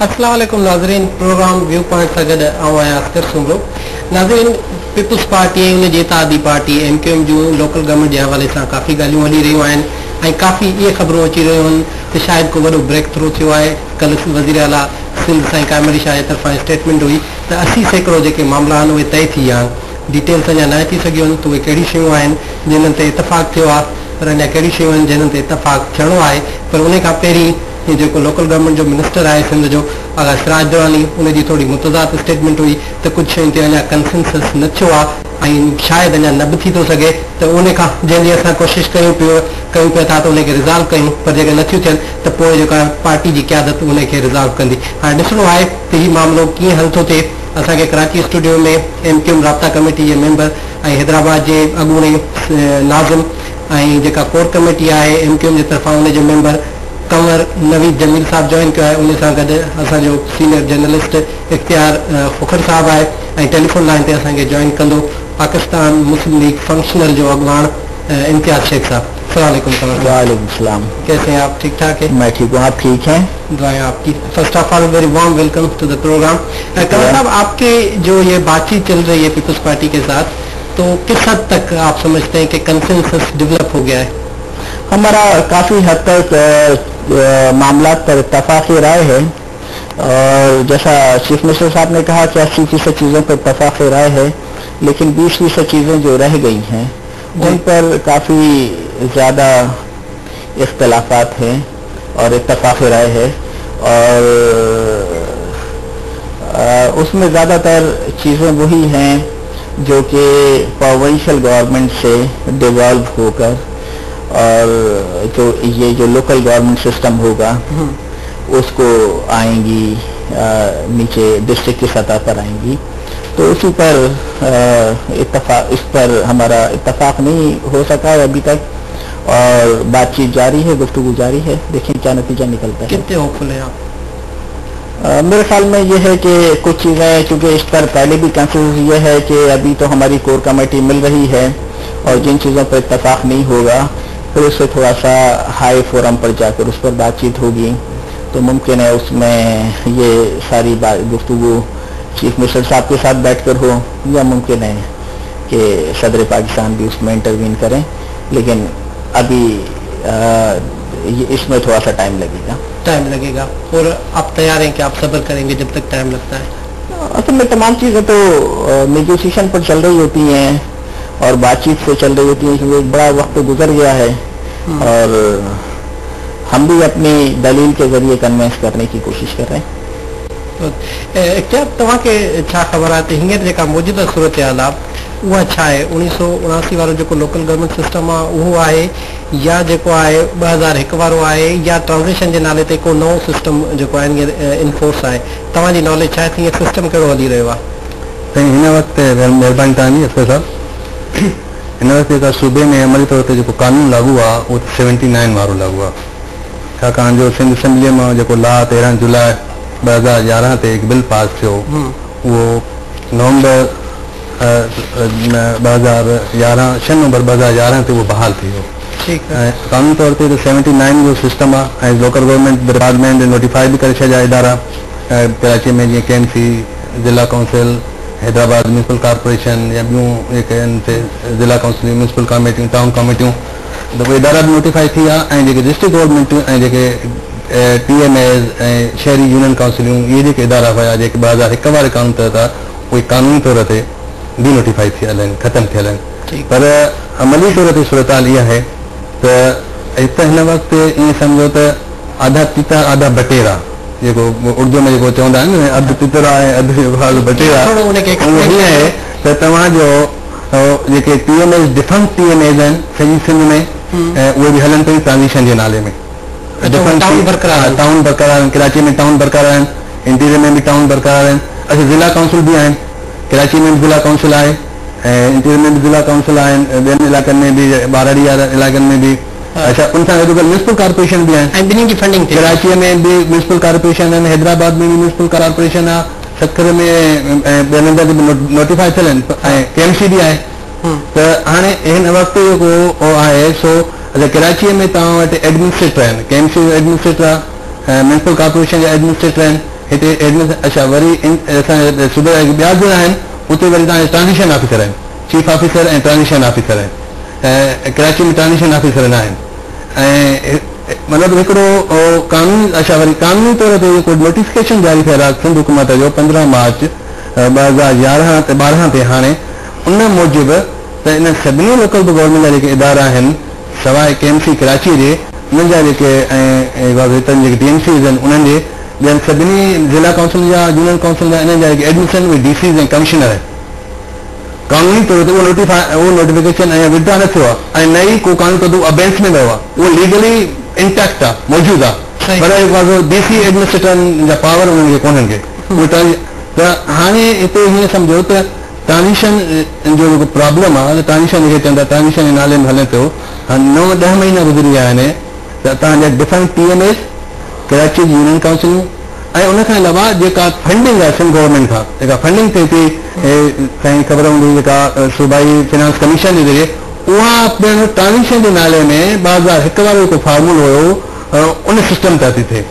अस्सलाम वालेकुम नाज़रीन, प्रोग्राम व्यू पॉइंट सां गॾु आऊं आहियां अख़्तर सुमरो। नाज़रीन, पीपुल्स पार्टी ऐं उन जी इत्तेहादी पार्टी MQM जूं लोकल गवर्नमेंट जे हवाले सां काफ़ी ॻाल्हियूं हली रहियूं आहिनि ऐं काफ़ी इहे ख़बरूं अची रहियूं आहिनि त शायदि को वॾो ब्रेक थ्रू थियो आहे। कल्ह वज़ीर आला सिंध साईं कामिल शाह जे तरफ़ां स्टेटमेंट हुई त 80% जेके मामला आहिनि उहे तइ थी विया आहिनि। डिटेल्स अञा न अची सघियूं आहिनि त उहे कहिड़ी शयूं आहिनि जिन्हनि ते इतफ़ाक़ थियो आहे, पर अञा कहिड़ी शयूं आहिनि जिन्हनि ते इतफ़ाक़ थियणो आहे। पर उन खां पहिरीं जेको लोकल गवर्नमेंट जो मिनिस्टर आहे सिंध जो सिराज दुरानी, उनजी थोरी मुतज़ाद स्टेटमेंट हुई त कुझु शयुनि ते अञा कंसेंसस न थियो आहे ऐं शायदि अञा न बि थी थो सघे। त उन खां जंहिंजी असां कोशिशि कयूं पिया था त उनखे रिज़ॉल्व कयूं, पर जेके नथियूं थियनि त पोइ जेका पार्टी जी क़यादत उनखे रिज़ॉल्व कंदी। हाणे ॾिसणो आहे त हीउ मामिलो कीअं हल थो थिए। असांखे कराची स्टूडियो में MQM राब्ता कमेटी जे मेंबर ऐं हैदराबाद जे अॻूणे नाज़िम ऐं जेका कोर कमेटी आहे MQM जे तरफ़ां उनजो मेंबर कंवर नवीद जमील साहब जॉइन कयो आहे। उन सां गॾु असांजो सीनियर जर्नलिस्ट इख्तियार फ़ुखर साहब आहे ऐं टेलीफोन लाइन ते असांखे जॉइन कंदो पाकिस्तान मुस्लिम लीग फंक्शनल जो अॻवान इम्तियाज़ शेख साहब। अस्सलाम वालेकुम। वालेकुम सलाम। कैसे हैं आप? ठीक ठाक है? मैं ठीक हूँ, आप ठीक हैं? दुआएं आपकी। First of all very warm welcome to the programme. Kanwar Sahab, आपके जो ये बातचीत चल रही है पीपल्स पार्टी के साथ, तो किस हद तक आप समझते हैं कि कंसेंसस डेवलप हो गया है? हमारा काफ़ी हद तक मामला पर इत्तफाक़ी राय है और जैसा चीफ मिनिस्टर साहब ने कहा कि 80% चीज़ों पर इत्तफाक़ी राय है, लेकिन 20% चीज़ें जो रह गई हैं उन पर काफ़ी ज़्यादा इख्तलाफात हैं और इत्तफाक़ी राय है। और उसमें ज़्यादातर चीज़ें वही हैं जो कि प्रोविंशियल गवर्नमेंट से डिवॉल्व होकर और जो लोकल गवर्नमेंट सिस्टम होगा उसको आएंगी, नीचे डिस्ट्रिक्ट की सतह पर आएंगी। तो उसी पर इस पर हमारा इत्तफाक नहीं हो सका है अभी तक और बातचीत जारी है, गुफ्तगू जारी है। देखें क्या नतीजा निकलता है। कितने होपफुल हैं आप? मेरे ख्याल में ये है कि कुछ चीज़ें, चूँकि इस पर पहले भी कंसेंसस ये है कि अभी तो हमारी कोर कमेटी मिल रही है और जिन चीज़ों पर इत्तफाक नहीं होगा फिर उससे थोड़ा सा हाई फोरम पर जाकर उस पर बातचीत होगी, तो मुमकिन है उसमें ये सारी गुफ्तगू चीफ मिनिस्टर साहब के साथ बैठकर हो, या मुमकिन है कि सदर पाकिस्तान भी उसमें इंटरवीन करें। लेकिन अभी इसमें थोड़ा सा टाइम लगेगा। और आप तैयार हैं कि आप सब्र करेंगे जब तक टाइम लगता है? असल में तमाम चीज़ें तो नेगोशिएशन पर चल रही होती हैं और बातचीत से चल रही होती है, क्योंकि एक बड़ा वक्त तो गुजर गया है और हम भी अपनी दलील के जरिए कन्विंस करने की कोशिश कर रहे हैं। क्या तव्हांखे छा ख़बर आहे त हींअर जेका मौजूदा सूरत हाल आहे उहा छा आहे? 1979 वारो जेको लोकल गवर्नमेंट सिस्टम आहे उहो आहे, या जेको आहे 2001 वारो आहे, या ट्रांज़िशन जे नाले ते को नओं सिस्टम जेको आहे हींअर इनफोर्स आहे? तव्हांजी नॉलेज छा आहे त हींअर सिस्टम कहिड़ो हली रहियो आहे? हिन वक़्तु महिरबानी तव्हांजी अफ़सर साहब, हिन वक़्तु जेका सूबे में अमली तौर ते जेको कानून लागू आहे उहो 79 वारो लागू आहे। छाकाणि जो सिंध असेंबलीअ मां जेको ला 13 जुलाई 2011 ते हिकु बिल पास थियो, उहो नवंबर 2011 6 नवंबर 2011 ते उहो बहाल थी वियो। ऐं कानूनी तौर ते 79 जो सिस्टम आहे ऐं लोकल गवर्नमेंट डिपार्टमेंट नोटिफाई बि करे छॾिया इदारा कराची में, जीअं KMC, जिला काउंसिल, हैदराबाद म्यूनसिपल कॉर्पोरेशन या ॿियूं जेके आहिनि ज़िला काउंसिल, म्यूनसिपल कमेटियूं, टाउन कमेटियूं, त उहे इदारा बि नोटिफाई थी विया ऐं जेके डिस्ट्रिक्ट गवर्नमेंटियूं ऐं जेके TMAs ऐं शहरी यूनियन काउंसिलियूं, इहे जेके इदारा हुया जेके 2001 वारे कानून तहत आहे, उहे कानूनी तौर ते बि नोटिफाई थियल आहिनि, ख़तमु थियल आहिनि। पर अमली तौर ते सूरत हाल इहा आहे त हिन वक़्तु ईअं सम्झो त आधा तीता आधा बटेरा, जेको उर्दू में जेको चवंदा आहिनि अधु तितरा ऐं अधु जेको आलू बटेरा, हीअं आहे त तव्हांजो जेके TMAs डिफेंस TMAs आहिनि सॼी सिंध में, उहे बि हलनि पियूं ट्रांज़िशन जे नाले में। टाउन बरक़रार आहिनि, कराची में टाउन बरक़रार आहिनि, इंटीरियर में बि टाउन बरक़रार आहिनि। अच्छा, ज़िला काउंसिल बि आहिनि, कराची में बि ज़िला काउंसिल आहे ऐं इंटीरियर में बि ज़िला काउंसिल आहिनि, ॿियनि इलाइक़नि में बि, बारड़ी इलाइक़नि में बि। अच्छा, उन सां गॾु म्यूनसिपल कॉर्पोरेशन बि आहिनि, ॿिन्हिनि जी फंडिंग कराचीअ में बि म्यूनसिपल कॉर्पोरेशन आहिनि, हैदराबाद में बि म्यूनसिपल कॉर्पोरेशन आहे, सखर में ॿियनि हंधि बि नोटिफाई थियल आहिनि ऐं KMC बि आहे। त हाणे हिन वक़्तु जेको आहे सो अच्छा, कराचीअ में तव्हां वटि एडमिनिस्ट्रेटर आहिनि, KMC जो एडमिनिस्ट्रेटर आहे, म्यूनसिपल कॉर्पोरेशन जा एडमिनिस्ट्रेटर आहिनि, हिते एडमिशन अच्छा वरी असांजे सूबे जा ॿिया ज़िला आहिनि उते वरी तव्हांजे ट्रांज़िशन ऑफिसर आहिनि, चीफ ऑफिसर ऐं ट्रांज़िशन ऑफिसर आहिनि, ऐं कराची में ट्रांज़िशन ऑफिसर न आहिनि। ऐं मतिलबु हिकिड़ो कानून अच्छा वरी कानूनी तौर ते जेको नोटिफिकेशन जारी थियल आहे सिंध हुकूमत जो 15 मार्च 2011 ते 12 ते हाणे उन मूजिबि त इन सभिनी लोकल गवर्नमेंट जा जेके इदारा आहिनि सवाइ KMC कराची जे उन्हनि जा जेके ऐं हितनि जेके DMCs आहिनि उन्हनि जे ॿियनि सभिनी ज़िला काउंसिल जा यूनियन काउंसिल जा इन्हनि जा जेके एडमिशन उहे DCs ऐं कमिश्नर आहिनि। कानूनी तौर ते उहो नोटिफिकेशन ऐं विड्रॉ न थियो आहे ऐं नई को कानून तौर अबेंस में वियो आहे, उहो लीगली इंटेक्ट आहे, मौजूदु आहे, पर DC एडमिनिस्ट्रेटर जा पावर उन्हनि खे कोन्हनि खे। त हाणे हिते हीअं सम्झो त ट्रांज़िशन जो जेको प्रॉब्लम आहे ट्रांज़िशन जेके चवंदा ट्रांज़िशन जे नाले में हले पियो, 9-10 महीना गुज़री विया आहिनि त तव्हांजा डिफरेंट TMAs कराची जी यूनियन काउंसिल ऐं उनखां अलावा जेका फंडिंग आहे सिंध गवर्नमेंट खां जेका फंडिंग थिए थी साईं ख़बर हूंदी जेका सूबाई फाइनेंस कमीशन जे ज़रिए उहा पिणु ट्रांज़िशन जे नाले में 2001 वारो जेको फार्मूलो हुयो उन सिस्टम तां थी थिए।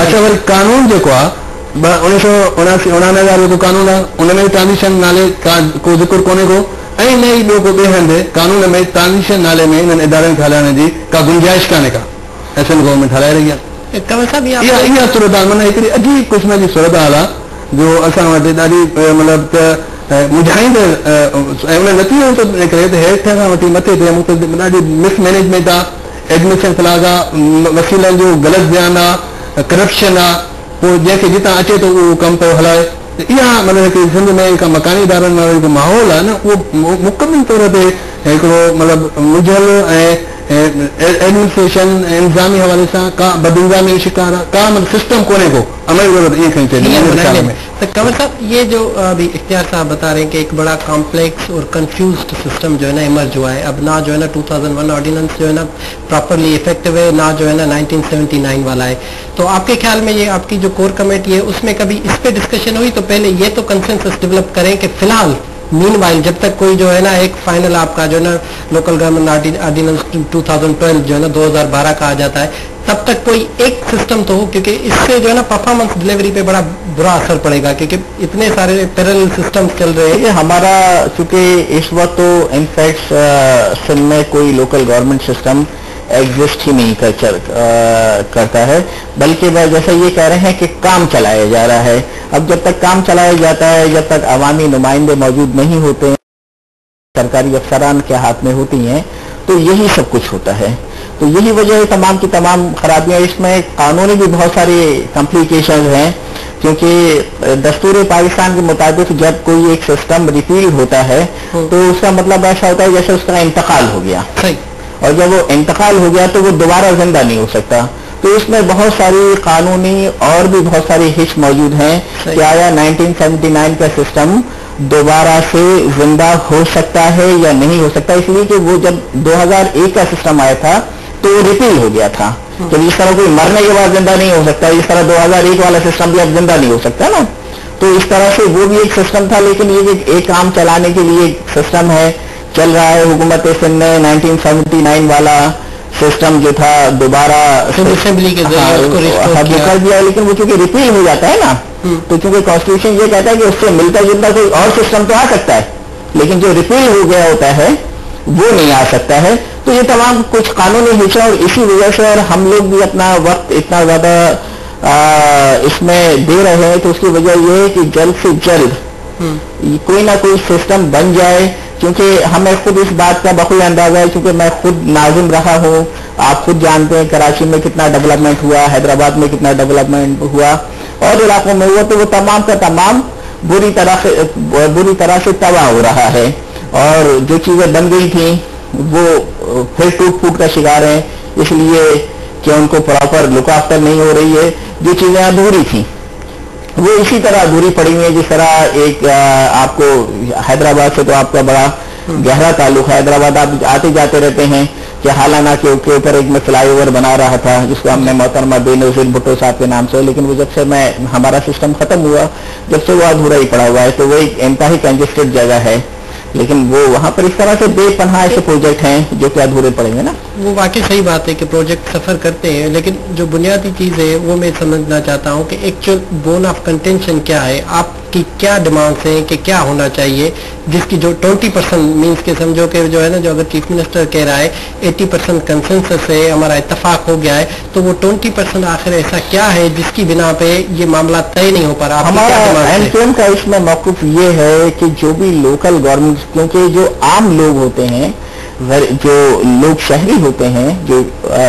अच्छा वरी कानून जेको आहे 1979 वारो जेको कानून आहे उन में ट्रांज़िशन नाले को ज़िक्र कोन्हे को ऐं न ई ॿियो को ॿिए हंधि कानून में ट्रांज़िशन नाले में इन्हनि इदारनि खे हलाइण जी का गुंजाइश कान्हे का, ऐं गवर्नमेंट हलाए रही आहे। इहा सूरत हाल माना हिकिड़ी अजीब क़िस्म जी सूरत हाल आहे जो असां वटि ॾाढी मतिलबु त मुंझाईंदड़ ऐं उन नतीजो थो निकिरे त हेठि खां वठी मथे ते ॾाढी मिसमैनेजमेंट आहे, एडमिशन क्लास आहे, वसीलनि जो ग़लति बयानु आहे, करप्शन आहे, पोइ जंहिंखे जितां अचे थो उहो कमु पियो हलाए। इहा मतिलबु हिकिड़ी सिंध में जेका मकानी इदारनि वारो जेको माहौल आहे न उहो मुकमल तौर ते हिकिड़ो मतिलबु मुझल ऐं एडमिनिस्ट्रेशन इंतज़ामी हवाले सां का बदइंतज़ामी शिकार आहे, का मतलब सिस्टम कोने को अमल जरूरत ईअं खणी चइजे। तो कंवर साहब ये जो अभी इख्तियार साहब बता रहे हैं कि एक बड़ा कॉम्प्लेक्स और कंफ्यूज्ड सिस्टम जो है ना इमर्ज हुआ है, अब ना जो है ना 2001 ऑर्डिनेंस जो है ना प्रॉपरली इफेक्टिव है, ना जो है ना 1979 वाला है। तो आपके ख्याल में ये आपकी जो कोर कमेटी है उसमें कभी इस पे डिस्कशन हुई? तो पहले ये तो कंसेंसस डेवलप करें कि फिलहाल मीनवाइल जब तक कोई जो है ना एक फाइनल आपका जो है ना लोकल गवर्नमेंट ऑर्डिनेंस 2012 जो है ना 2012 का आ जाता है, तब तक कोई एक सिस्टम तो हो, क्योंकि इससे जो है ना परफॉर्मेंस डिलीवरी पे बड़ा बुरा असर पड़ेगा क्योंकि इतने सारे पैरेलल सिस्टम्स चल रहे हैं। हमारा चूंकि इस वक्त तो इनफैक्ट सिंध में कोई लोकल गवर्नमेंट सिस्टम एग्जिस्ट ही नहीं करता है, बल्कि वह जैसा ये कह रहे हैं कि काम चलाया जा रहा है। अब जब तक काम चलाया जाता है, जब तक अवामी नुमाइंदे मौजूद नहीं होते हैं, सरकारी अफसरान के हाथ में होती हैं, तो यही सब कुछ होता है। तो यही वजह है तमाम की तमाम खराबियां। इसमें कानूनी भी बहुत सारे कॉम्प्लिकेशन हैं, क्योंकि दस्तूर पाकिस्तान के मुताबिक जब कोई एक सिस्टम रिपील होता है तो उसका मतलब ऐसा होता है जैसे उसका इंतकाल हो गया, और जब वो इंतकाल हो गया तो वो दोबारा जिंदा नहीं हो सकता। तो इसमें बहुत सारी कानूनी और भी बहुत सारी हिच मौजूद हैं कि आया 1979 का सिस्टम दोबारा से जिंदा हो सकता है या नहीं हो सकता, इसलिए कि वो जब 2001 का सिस्टम आया था तो वो रिपील हो गया था। तो इस तरह कोई मरने के बाद जिंदा नहीं हो सकता, इस तरह 2001 वाला सिस्टम भी अब जिंदा नहीं हो सकता ना। तो इस तरह से वो भी एक सिस्टम था, लेकिन ये एक काम चलाने के लिए सिस्टम है, चल रहा है। हुकूमत सिंध ने 1979 वाला सिस्टम जो था दोबारा असेंबली के जरिए कर दिया, लेकिन वो चूंकि रिपील हो जाता है ना, तो चूंकि कॉन्स्टिट्यूशन ये कहता है कि उससे मिलता जुलता कोई और सिस्टम तो आ सकता है, लेकिन जो रिपील हो गया होता है वो नहीं आ सकता है। तो ये तमाम कुछ कानूनी हिस्सा, और इसी वजह से और हम लोग भी अपना वक्त इतना ज्यादा इसमें दे रहे हैं, तो उसकी वजह ये है कि जल्द से जल्द कोई ना कोई सिस्टम बन जाए। क्योंकि हमें खुद इस बात का बखूबी अंदाजा है, क्योंकि मैं खुद नाजिम रहा हूँ, आप खुद जानते हैं कराची में कितना डेवलपमेंट हुआ, हैदराबाद में कितना डेवलपमेंट हुआ और इलाकों में हुआ, तो वो तमाम का तमाम बुरी तरह से तबाह हो रहा है। और जो चीजें बन गई थी वो फिर टूट फूट का शिकार हैं, इसलिए कि उनको प्रॉपर लुक आफ्टर नहीं हो रही है। जो चीजें अधूरी थी वो इसी तरह अधूरी पड़ी हुई है, जिस तरह एक आपको हैदराबाद से तो आपका बड़ा गहरा ताल्लुक है, हैदराबाद आप आते जाते रहते हैं कि हालाना के ऊपर एक मैं फ्लाईओवर बना रहा था जिसको हमने मोहतरमा बेनज़ीर भुट्टो साहब के नाम से, लेकिन वो जब से हमारा सिस्टम खत्म हुआ जब से वो अधूरा ही पड़ा हुआ है। तो वो एक इंतहाई कंजेस्टेड जगह है, لیکن وہ وہاں پر اس طرح سے بے پناہ ایسے پروجیکٹ ہیں جو کہ ادھورے پڑیں گے نا. وہ واقعی صحیح بات ہے کہ پروجیکٹ سفر کرتے ہیں، لیکن جو بنیادی چیز ہے وہ میں سمجھنا چاہتا ہوں کہ ایکچوئل بون آف کنٹینشن کیا ہے، آپ کی کیا ڈیمانڈس ہیں کہ کیا ہونا چاہیے، جس کی جو 20% مینس کے سمجھو کہ جو ہے نا، جو اگر چیف منسٹر کہہ رہا ہے 80% کنسنسس ہے، ہمارا اتفاق ہو گیا ہے، تو وہ 20% آخر ایسا کیا ہے جس کی بنا پہ یہ معاملہ طے نہیں ہو پا رہا؟ ہمارا MQM کا اس میں موقف یہ ہے کہ جو بھی لوکل گورنمنٹ، کیونکہ جو عام لوگ ہوتے ہیں، جو لوگ شہری ہوتے ہیں، جو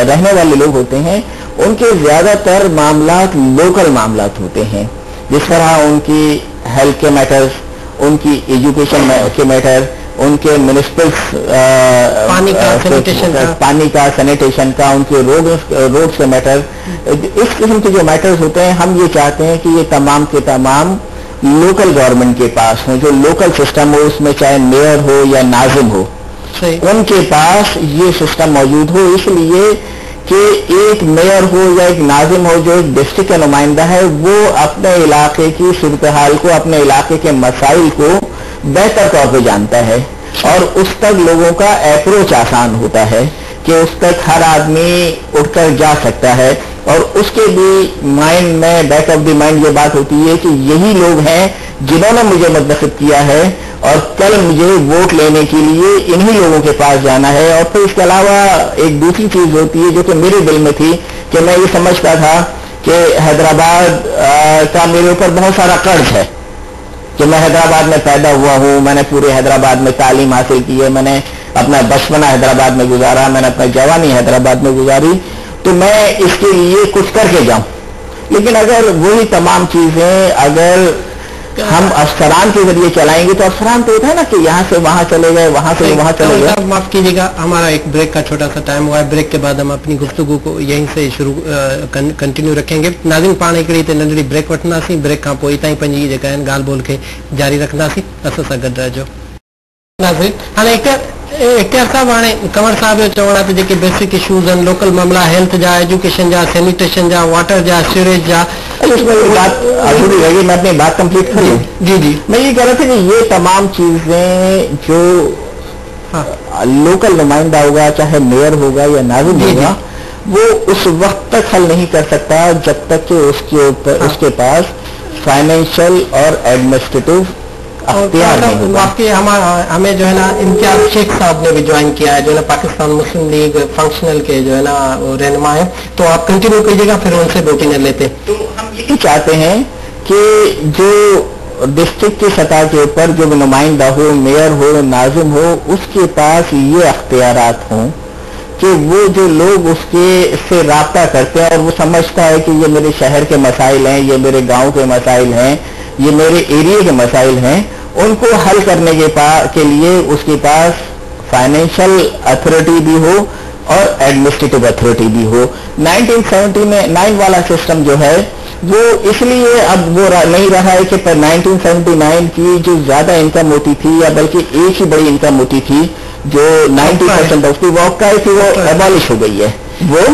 رہنے والے لوگ ہوتے ہیں، ان کے زیادہ تر معاملات لوکل معاملات ہوتے ہیں. جس طرح ان کی ہیلتھ کے میٹرز، ان کی ایجوکیشن کے میٹر، ان کے میونسپل پانی کا سینیٹیشن کا، ان کے روڈ کے میٹر، اس قسم کے جو میٹرز ہوتے ہیں، ہم یہ چاہتے ہیں کہ یہ تمام کے تمام لوکل گورنمنٹ کے پاس ہوں. جو لوکل سسٹم ہو، اس میں چاہے میئر ہو یا ناظم ہو، ان کے پاس یہ سسٹم موجود ہو. اس لیے کہ ایک میئر ہو یا ایک ناظم ہو جو ایک ڈسٹرکٹ کا نمائندہ ہے، وہ اپنے علاقے کی صورتحال کو، اپنے علاقے کے مسائل کو بہتر طور پہ جانتا ہے، اور اس تک لوگوں کا اپروچ آسان ہوتا ہے کہ اس تک ہر آدمی اٹھ کر جا سکتا ہے. اور اس کے بھی مائنڈ میں، بیک آف دی مائنڈ یہ بات ہوتی ہے کہ یہی لوگ ہیں جنہوں نے مجھے منتخب کیا ہے، اور کل مجھے ووٹ لینے کے لیے انہی لوگوں کے پاس جانا ہے. اور پھر اس کے علاوہ ایک دوسری چیز ہوتی ہے جو کہ میرے دل میں تھی، کہ میں یہ سمجھتا تھا کہ حیدرآباد کا میرے اوپر بہت سارا قرض ہے، کہ میں حیدرآباد میں پیدا ہوا ہوں، میں نے پورے حیدرآباد میں تعلیم حاصل کی ہے، میں نے اپنا بچپنا حیدرآباد میں گزارا، میں نے اپنا جوانی حیدرآباد میں گزاری، تو میں اس کے لیے کچھ کر کے جاؤں. لیکن اگر وہی تمام چیزیں اگر ہم افسران کے ذریعے چلائیں گے، تو افسران تو ہوتا ہے نا کہ یہاں سے وہاں چلے گئے، وہاں سے وہاں چلے گئے. معاف کیجیے گا، ہمارا ایک بریک کا چھوٹا سا ٹائم ہوا ہے. بریک کے بعد ہم اپنی گفتگو کو یہیں سے شروع کنٹینیو رکھیں گے. ناظرین پانے کے لیے ننڈڑی بریک وٹھنا سی. بریک کا पोइ ताईं पंहिंजी जेका आहिनि ॻाल्हि ॿोल खे जारी रखंदासीं. असां सां गॾु रहिजो. नाज़रीन, हाणे इख्तियार साहब, हाणे कंवर साहब जो चवण आहे त जेके बेसिक इशूज़ आहिनि, लोकल मामला हेल्थ जा, एजुकेशन जा, सैनिटेशन जा, वाटर जा, सीवरेज जा. میں اپنی بات کمپلیٹ کر لوں. جی میں یہ کہہ رہا تھا کہ یہ تمام چیزیں جو لوکل نمائندہ ہوگا، چاہے میئر ہوگا یا ناظم ہوگا، وہ اس وقت تک حل نہیں کر سکتا جب تک کہ اس کے پاس فائنینشیل اور ایڈمنسٹریٹو اختیار نہیں ہوگا. واقعی ہمیں جو ہے نا امتیاز شیخ صاحب نے بھی جوائن کیا ہے، جو ہے نا پاکستان مسلم لیگ فنکشنل کے جو ہے نا رہنما ہیں. تو آپ کنٹینیو کیجیے گا، پھر ان سے ووٹنگ لیتے. تو ہم یہی چاہتے ہیں کہ جو ڈسٹرکٹ کی سطح کے اوپر جو نمائندہ ہو، میئر ہو، ناظم ہو، اس کے پاس یہ اختیارات ہوں کہ وہ جو لوگ اس کے سے رابطہ کرتے ہیں، اور وہ سمجھتا ہے کہ یہ میرے شہر کے مسائل ہیں، یہ میرے گاؤں کے مسائل ہیں، یہ میرے ایریے کے مسائل ہیں، ان کو حل کرنے کے لیے اس کے پاس فائنینشیل اتھارٹی بھی ہو اور ایڈمنسٹریٹو اتھارٹی بھی ہو. 1979 والا سسٹم جو ہے وہ اس لیے اب وہ نہیں رہا ہے کہ 1979 کی جو زیادہ انکم ہوتی تھی، یا بلکہ ایک ہی بڑی انکم ہوتی تھی جو 90% اس کی واقعی تھی، وہ ایبالش ہو گئی ہے، وہ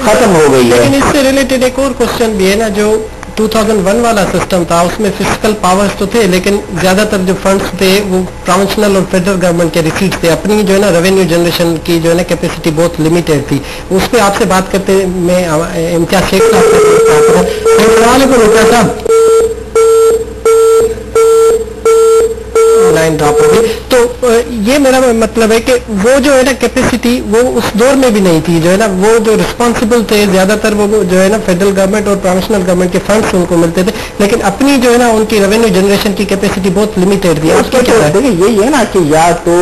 ختم ہو گئی ہے. لیکن اس سے ریلیٹڈ ایک اور کوشچن بھی ہے نا، جو 2001 والا سسٹم تھا، اس میں فزیکل پاورز تو تھے، لیکن زیادہ تر جو فنڈز تھے وہ پروونشنل اور فیڈرل گورنمنٹ کے ریسیٹس تھے. اپنی جو ہے نا ریونیو جنریشن کی جو ہے نا کیپیسٹی بہت لمیٹڈ تھی. اس پہ آپ سے بات کرتے میں امتیاز شیخ صاحب. السلام علیکم امتیاز صاحب. لائن ڈراپ ہو گئی. تو یہ میرا مطلب ہے کہ وہ جو ہے نا کیپیسٹی وہ اس دور میں بھی نہیں تھی، جو ہے نا وہ جو رسپانسبل تھے زیادہ تر وہ جو ہے نا فیڈرل گورنمنٹ اور پروونشنل گورنمنٹ کے فنڈس ان کو ملتے تھے، لیکن اپنی جو ہے نا ان کی ریونیو جنریشن کی کیپیسٹی بہت لمیٹڈ تھی. دیکھیے یہی ہے نا کہ یا تو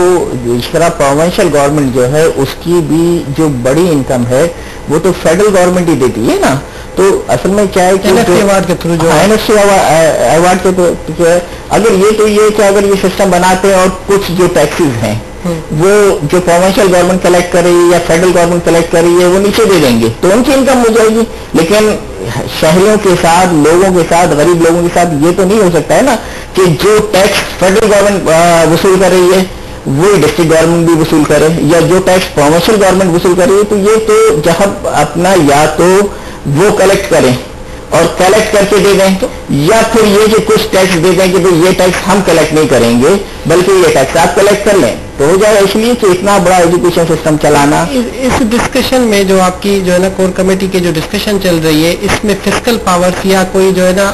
اس طرح پروونشل گورنمنٹ جو ہے اس کی بھی جو بڑی انکم ہے وہ تو فیڈرل گورنمنٹ ہی دیتی ہے نا. تو اصل میں کیا ہے کہ ایوارڈ کے تھرو جو ایوارڈ کے جو ہے، اگر یہ تو یہ کہ اگر یہ سسٹم بناتے ہیں اور کچھ جو ٹیکسز ہیں وہ جو پروونشل گورنمنٹ کلیکٹ کر رہی ہے یا فیڈرل گورنمنٹ کلیکٹ کر رہی ہے وہ نیچے دے دیں گے تو ان کی انکم ہو جائے گی. لیکن شہریوں کے ساتھ، لوگوں کے ساتھ، غریب لوگوں کے ساتھ یہ تو نہیں ہو سکتا ہے نا کہ جو ٹیکس فیڈرل گورنمنٹ وصول کر رہی ہے وہی ڈسٹرکٹ گورنمنٹ بھی وصول کرے، یا جو ٹیکس پروونشل گورنمنٹ وصول کر رہی ہے تو یہ تو جہاں اپنا یا تو وہ کلیکٹ کریں اور کلیکٹ کر کے دے دیں, یا پھر یہ کہ کچھ ٹیکس دے دیں کہ بھئی یہ ٹیکس ہم کلیکٹ نہیں کریں گے بلکہ یہ ٹیکس آپ کلیکٹ کر لیں, تو ہو جائے. اس لیے کہ اتنا بڑا ایجوکیشن سسٹم چلانا. اس ڈسکشن میں جو آپ کی جو ہے نا کور کمیٹی کی جو ڈسکشن چل رہی ہے, اس میں فسکل پاورز یا کوئی جو ہے نا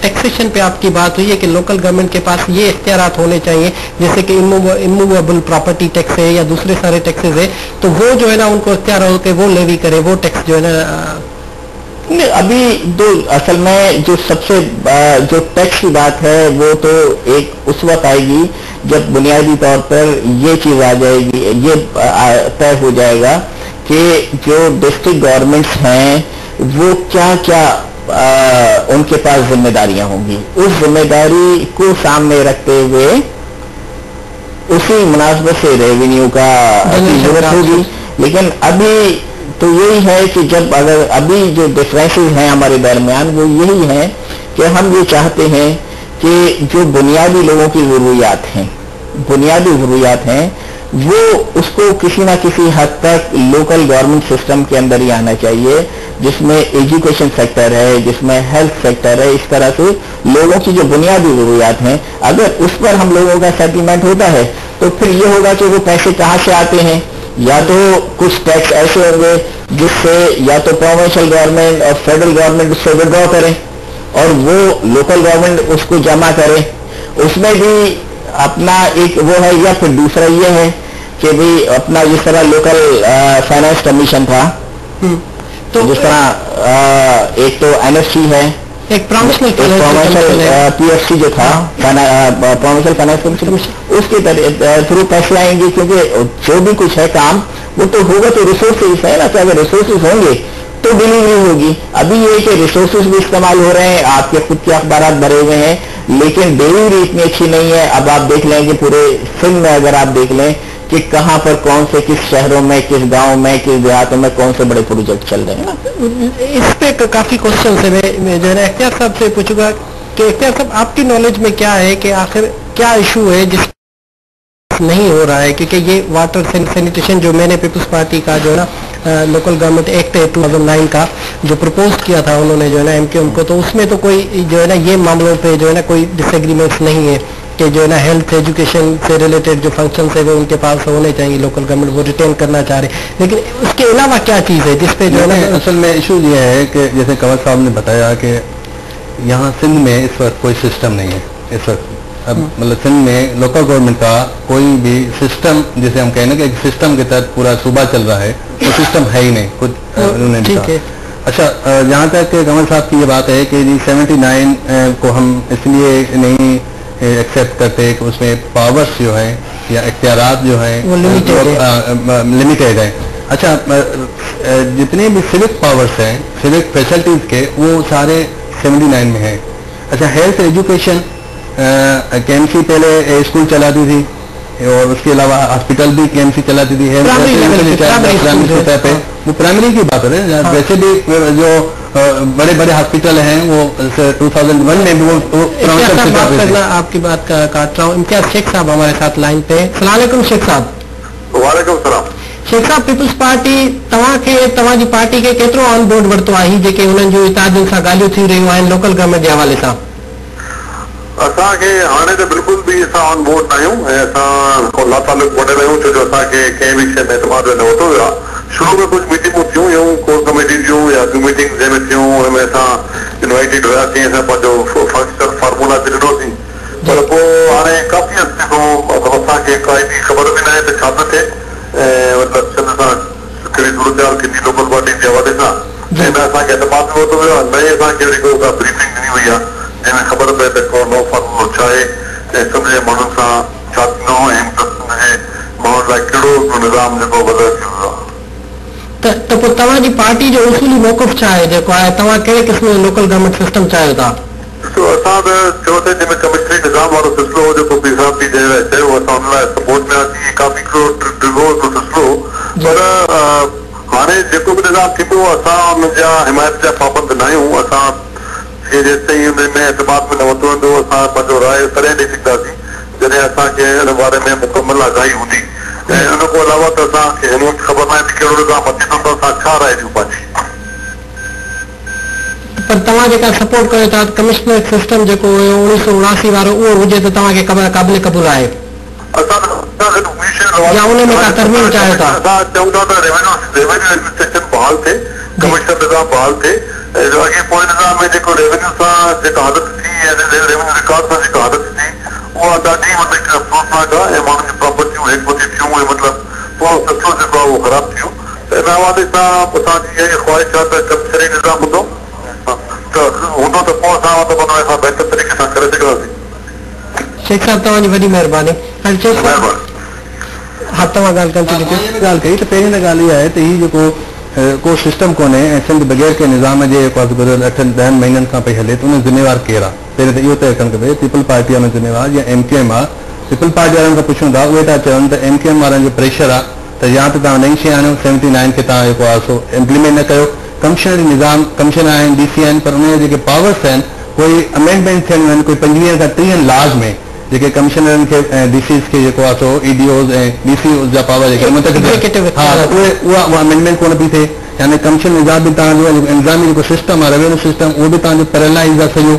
ٹیکسیشن پہ آپ کی بات ہوئی ہے کہ لوکل گورنمنٹ کے پاس یہ اختیارات ہونے چاہیے, جیسے کہ اموویبل پراپرٹی ٹیکس ہے یا دوسرے سارے ٹیکسز ہے, تو وہ جو ہے نا ان کو اختیار ہو کہ وہ لیوی کرے, وہ ٹیکس جو ہے نا. ابھی اصل میں جو سب سے جو ٹیکس کی بات ہے وہ تو ایک اس وقت آئے گی جب بنیادی طور پر یہ چیز آ جائے گی, یہ طے ہو جائے گا کہ جو ڈسٹرکٹ گورنمنٹس ہیں وہ کیا کیا ان کے پاس ذمہ داریاں ہوں گی. اس ذمہ داری کو سامنے رکھتے ہوئے اسی مناسبت سے ریونیو کا ضرورت ہوگی. لیکن ابھی تو یہی ہے کہ جب اگر ابھی جو ڈفرینسز ہیں ہمارے درمیان وہ یہی ہیں کہ ہم یہ چاہتے ہیں کہ جو بنیادی لوگوں کی بنیادی ضروریات ہیں وہ اس کو کسی نہ کسی حد تک لوکل گورنمنٹ سسٹم کے اندر ہی آنا چاہیے, جس میں ایجوکیشن سیکٹر ہے, جس میں ہیلتھ سیکٹر ہے. اس طرح سے لوگوں کی جو بنیادی ضروریات ہیں اگر اس پر ہم لوگوں کا سیٹلمنٹ ہوتا ہے تو پھر یہ ہوگا کہ وہ پیسے کہاں سے آتے ہیں. یا تو کچھ ٹیکس ایسے ہوں گے جس سے یا تو پروونشل گورنمنٹ اور فیڈرل گورنمنٹ اس سے ودرا کریں اور وہ لوکل گورنمنٹ اس کو جمع کرے, اس میں بھی اپنا ایک وہ ہے. یا پھر دوسرا یہ ہے کہ بھی اپنا جس طرح لوکل فائنانس کمیشن تھا, تو جس طرح ایک تو این ایف سی ہے, ایک پروونشل پی ایف سی جو تھا پروونشل فائنانس کمیشن, اس کے تھرو پیسے آئیں گے. کیونکہ جو بھی کچھ ہے کام وہ تو ہوگا تو ریسورسز ہے نا, کہ اگر ریسورسز ہوں گے تو ڈلیوری ہوگی. ابھی یہ کہ ریسورسز بھی استعمال ہو رہے ہیں, آپ کے خود کے اخبارات بھرے ہوئے ہیں, لیکن ڈلیوری اتنی اچھی نہیں ہے. اب آپ دیکھ لیں کہ پورے سندھ میں اگر آپ دیکھ لیں کہ کہاں پر کون سے کس شہروں میں, کس گاؤں میں, کس دیہاتوں میں کون سے بڑے پروجیکٹ چل رہے ہیں. اس پہ کافی کوشچن ہے. میں جو ہے نا اختیار صاحب سے پوچھوں گا کہ اختیار صاحب آپ کی نالج میں کیا ہے کہ آخر کیا ایشو ہے جس نہیں ہو رہا ہے, کیونکہ یہ واٹر سینیٹیشن جو میں نے پیپلز پارٹی کا جو ہے نا لوکل گورنمنٹ ایکٹ 2009 کا جو پرپوز کیا تھا انہوں نے جو ہے نا MQM کو, تو اس میں تو کوئی جو ہے نا یہ معاملوں پہ جو ہے نا کوئی ڈس ایگریمنٹس نہیں ہے کہ جو ہے نا ہیلتھ ایجوکیشن سے ریلیٹڈ جو فنکشنس ہے وہ ان کے پاس ہونے چاہیے, لوکل گورنمنٹ وہ ریٹین کرنا چاہ رہے ہیں. لیکن اس کے علاوہ کیا چیز ہے جس پہ جو ہے نا اصل میں ایشو یہ ہے کہ جیسے کنور صاحب نے بتایا کہ یہاں سندھ میں اس وقت کوئی سسٹم نہیں ہے. اس وقت اب مطلب سندھ میں لوکل گورنمنٹ کا کوئی بھی سسٹم, جیسے ہم کہیں نا کہ ایک سسٹم کے تحت پورا صوبہ چل رہا ہے, وہ سسٹم ہے ہی نہیں. خود انہوں نے کہا. اچھا, جہاں تک کہ کنور صاحب کی یہ بات ہے کہ جی 79 کو ہم اس لیے نہیں ایکسیپٹ کرتے کہ اس میں پاورس جو ہیں یا اختیارات جو ہیں لمیٹیڈ ہیں. اچھا, جتنے بھی سوک پاورس ہیں, سوک فیسلٹیز کے, وہ سارے 79 میں ہیں. اچھا, ہیلتھ ایجوکیشن KMC پہلے اسکول چلاتی تھی اور اس کے علاوہ ہاسپٹل بھی KMC چلاتی تھی. وہ پرائمری کی بات ہے. ویسے بھی جو بڑے بڑے ہاسپٹل ہیں وہ 2001 میں بھی وہ آپ کی بات کاٹ رہا ہوں. امتیاز شیخ صاحب ہمارے ساتھ لائن پہ. السلام علیکم شیخ صاحب. وعلیکم السلام. شیخ صاحب, پیپلز پارٹی तव्हांजी पार्टी खे केतिरो ऑन बोर्ड वरितो आहे जेके हुननि जो इतादियुनि सां ॻाल्हियूं थी रहियूं आहिनि लोकल गवर्नमेंट जे हवाले सां? असांखे हाणे त बिल्कुलु बि असां ऑन बोर्ड न आहियूं ऐं असां लातालुक वॾे रहियूं, छो जो असांखे कंहिं बि शइ में एतमाद न वरितो वियो आहे. शुरू में कुझु मीटिंगूं थियूं हुयूं कोर कमेटी जूं या ॿियूं मीटिंग जंहिंमें थियूं, हुनमें असां इनवाइटेड हुयासीं, असां पंहिंजो फंक्शनल फार्मूला ते ॾिनोसीं. पर पोइ हाणे काफ़ी हद खां असांखे काई बि ख़बर बि न आहे त छा थो थिए, ऐं मतिलबु चङे सां कहिड़ी सूरत हाल थींदी लोकल पार्टी जे हवाले सां. ऐं न असांखे एतमाद में वरितो वियो आहे, न ई असांखे का ब्रीफिंग ॾिनी वई आहे जंहिंमें ख़बर पए त को नओं फार्मूलो छा आहे ऐं सिंध जे माण्हुनि सां छा थींदो ऐं सिंध जे माण्हुनि लाइ कहिड़ो निज़ाम जेको बदिल थींदो आहे. त पोइ तव्हांजी पार्टी जो उसूली मौक़िफ़ छा आहे जेको आहे, तव्हां कहिड़े क़िस्म जो लोकल गवर्नमेंट सिस्टम चाहियो था? ॾिसो, असां त चयो त जंहिंमें कमिश्नरी निज़ाम वारो सिलसिलो हो जेको पी साहब बि चयो, असां हुन लाइ सपोर्ट में आसीं. काफ़ी ॾिघो सिलसिलो, पर हाणे जेको बि निज़ाम थींदो असां हुनजा हिमायत जा पाबंद न आहियूं. असां जेसि ताईं हुन में एतमाद में न वरितो वेंदो असां पंहिंजो राय तॾहिं ॾेई सघंदासीं जॾहिं असांखे हिन बारे में मुकमल आगाही हूंदी. ऐं हुन खां अलावा त असांखे हिन वक़्तु ख़बर न आहे त कहिड़ो निज़ाम अचे थो त असां छा राय ॾियूं पंहिंजी. पर तव्हां जेका सपोर्ट कयो था कमिश्नर सिस्टम जेको हुयो 1979 वारो उहो हुजे त तव्हांखे क़ाबिल क़बूल आहे या उन में का तरमीम चाहियो था? चऊं था त रेवेन्यू एडमिनिस्ट्रेशन बहाल थिए, कमिश्नर निज़ाम बहाल थिए, अॻे पोइ निज़ाम में जेको रेवेन्यू सां जेका हालत थी ऐं रेवेन्यू रिकॉर्ड सां जेका हालत थी उहा ॾाढी मतिलबु अफ़सोसनाक आहे ऐं माण्हुनि जी प्रॉपर्टियूं हेठि मथे थियूं ऐं मतिलबु पूरो सिलसिलो जेको आहे उहो ख़राबु थियो। त इन हवाले सां असांजी इहा ख़्वाहिश आहे त कमिश्नरी निज़ाम हूंदो त पोइ असां मतिलबु उन खां बहितर तरीक़े सां करे सघंदासीं। शेख साहब तव्हांजी वॾी महिरबानी। हा तव्हां ॻाल्हि कंटिन्यू कयो। ॻाल्हि कई त पहिरीं त ॻाल्हि इहा आहे त हीउ जेको को सिस्टम कोन्हे ऐं सिंध बग़ैर के निज़ाम जे गुज़िरियल 8-10 महीननि खां पई हले त उन ज़िम्मेवार केरु आहे? पहिरीं त इहो तइ करणु खपे पीपल पार्टी में ज़िम्मेवार या MQM आहे। पीपल पार्टी वारनि खां पुछूं था उहे था चवनि त MQM वारनि जो प्रेशर आहे त या त तव्हां नई शइ आणियो 79 खे तव्हां जेको आहे सो इम्प्लीमेंट न कयो। कमिश्नरी निज़ाम कमिश्नर आहिनि DC आहिनि पर उनजा जेके पावर्स आहिनि कोई अमेंडमेंट थियणियूं आहिनि कोई 25 खां 30 लॉज में जेके कमिश्नरनि खे ऐं DCs खे जेको आहे सो EDOs ऐं DCOs जा पावर जेके उहा अमेंडमेंट कोन पई थिए। यानी कमिशन निज़ाम बि तव्हांजो इंतज़ामी जेको सिस्टम आहे रेवेन्यू सिस्टम उहो बि तव्हांजो पैरालाइज़ आहे सॼो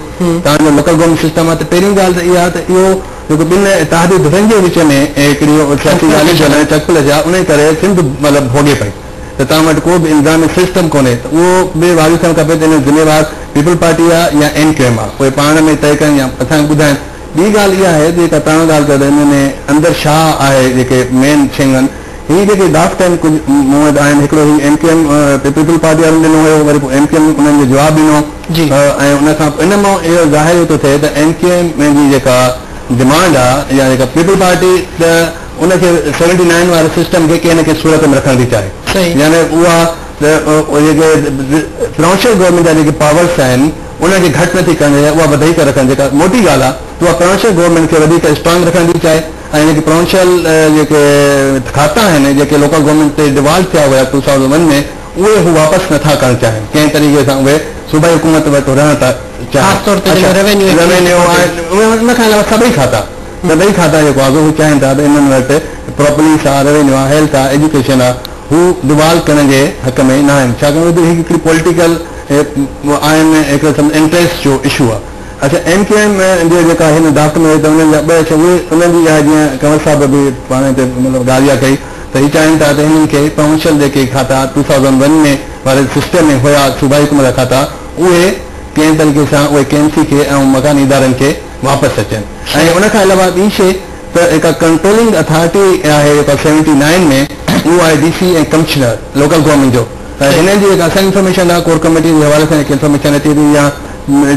तव्हांजो लोकल गवर्नमेंट सिस्टम आहे। त पहिरीं ॻाल्हि त इहा आहे त इहो जेको ॿिनि इतिहादी धुरनि जे विच में हिकिड़ी सियासी ॻाल्हियूं थियल आहिनि चकल जा उन करे सिंध मतिलबु भोॻे पई त तव्हां वटि को बि इंतज़ामी सिस्टम कोन्हे त उहो बि वारी थियणु खपे त इन ज़िम्मेवार पीपल पार्टी आहे या MQM आहे उहे पाण में तइ कनि या असांखे ॿुधाइनि। ॿी ॻाल्हि इहा आहे जेका तव्हां ॻाल्हि कयो इन में अंदरि छा आहे जेके मेन शयूं आहिनि हीअ जेके ड्राफ्ट आहिनि कुझु मूं वटि आहिनि हिकिड़ो ही MQM पीपल पार्टी वारनि ॾिनो हुयो वरी पोइ MQM उन्हनि जो जवाबु ॾिनो ऐं उन खां इन मां इहो ज़ाहिर थो थिए त MQM जी जेका डिमांड आहे या जेका पीपल पार्टी त उनखे 79 वारे सिस्टम खे कंहिं न कंहिं सूरत में रखणु थी चाहे यानी उहा जेके प्रोविंशियल गवर्नमेंट जा जेके पावर्स आहिनि उनखे घटि नथी कनि उहा वधीक रखनि जेका मोटी ॻाल्हि आहे त उहा प्रोविंशियल गवर्नमेंट खे वधीक स्ट्रॉन्ग रखणु थी चाहे ऐं जेके प्रोविंशियल जेके खाता आहिनि जेके लोकल गवर्नमेंट ते डिवॉल्व थिया हुआ 2001 में उहे हू वापसि नथा करणु चाहिनि कंहिं तरीक़े सां उहे सूबाई हुकूमत वटि रहणु था चाहिनि। उन खां अलावा सभई खाता जेको आहे हू चाहिनि था त इन्हनि वटि प्रॉपर्टीस आहे रेवेन्यू आहे हेल्थ आहे एजुकेशन आहे हू डिवॉल्व करण जे हक़ में न आहिनि छाकाणि हिकिड़ी पॉलिटिकल आहिनि हिकिड़ो इंट्रस्ट जो इशू आहे। अच्छा MQM जो जेका हिन ड्राफ्ट में त उन्हनि जा ॿ शइ उहे उन्हनि जी आहे जीअं कंवर साहिब बि पाण हिते मतिलबु ॻाल्हि कई त हीअ चाहिनि था त हिननि खे प्रोविंशियल जेके खाता 2001 में वारे सिस्टम में हुआ सूबाई हुकूमत जा खाता उहे कंहिं तरीक़े सां उहे KMC खे ऐं मकानी इदारनि खे वापसि अचनि। ऐं उन खां अलावा ॿी शइ त हिकु कंट्रोलिंग अथॉरिटी आहे जेका 79 में उहो आहे DC ऐं कमिश्नर लोकल गवर्नमेंट जो। त हिननि जी जेका असां इंफॉर्मेशन आहे कोर कमेटी जे हवाले सां जेके इंफॉर्मेशन अचे थी या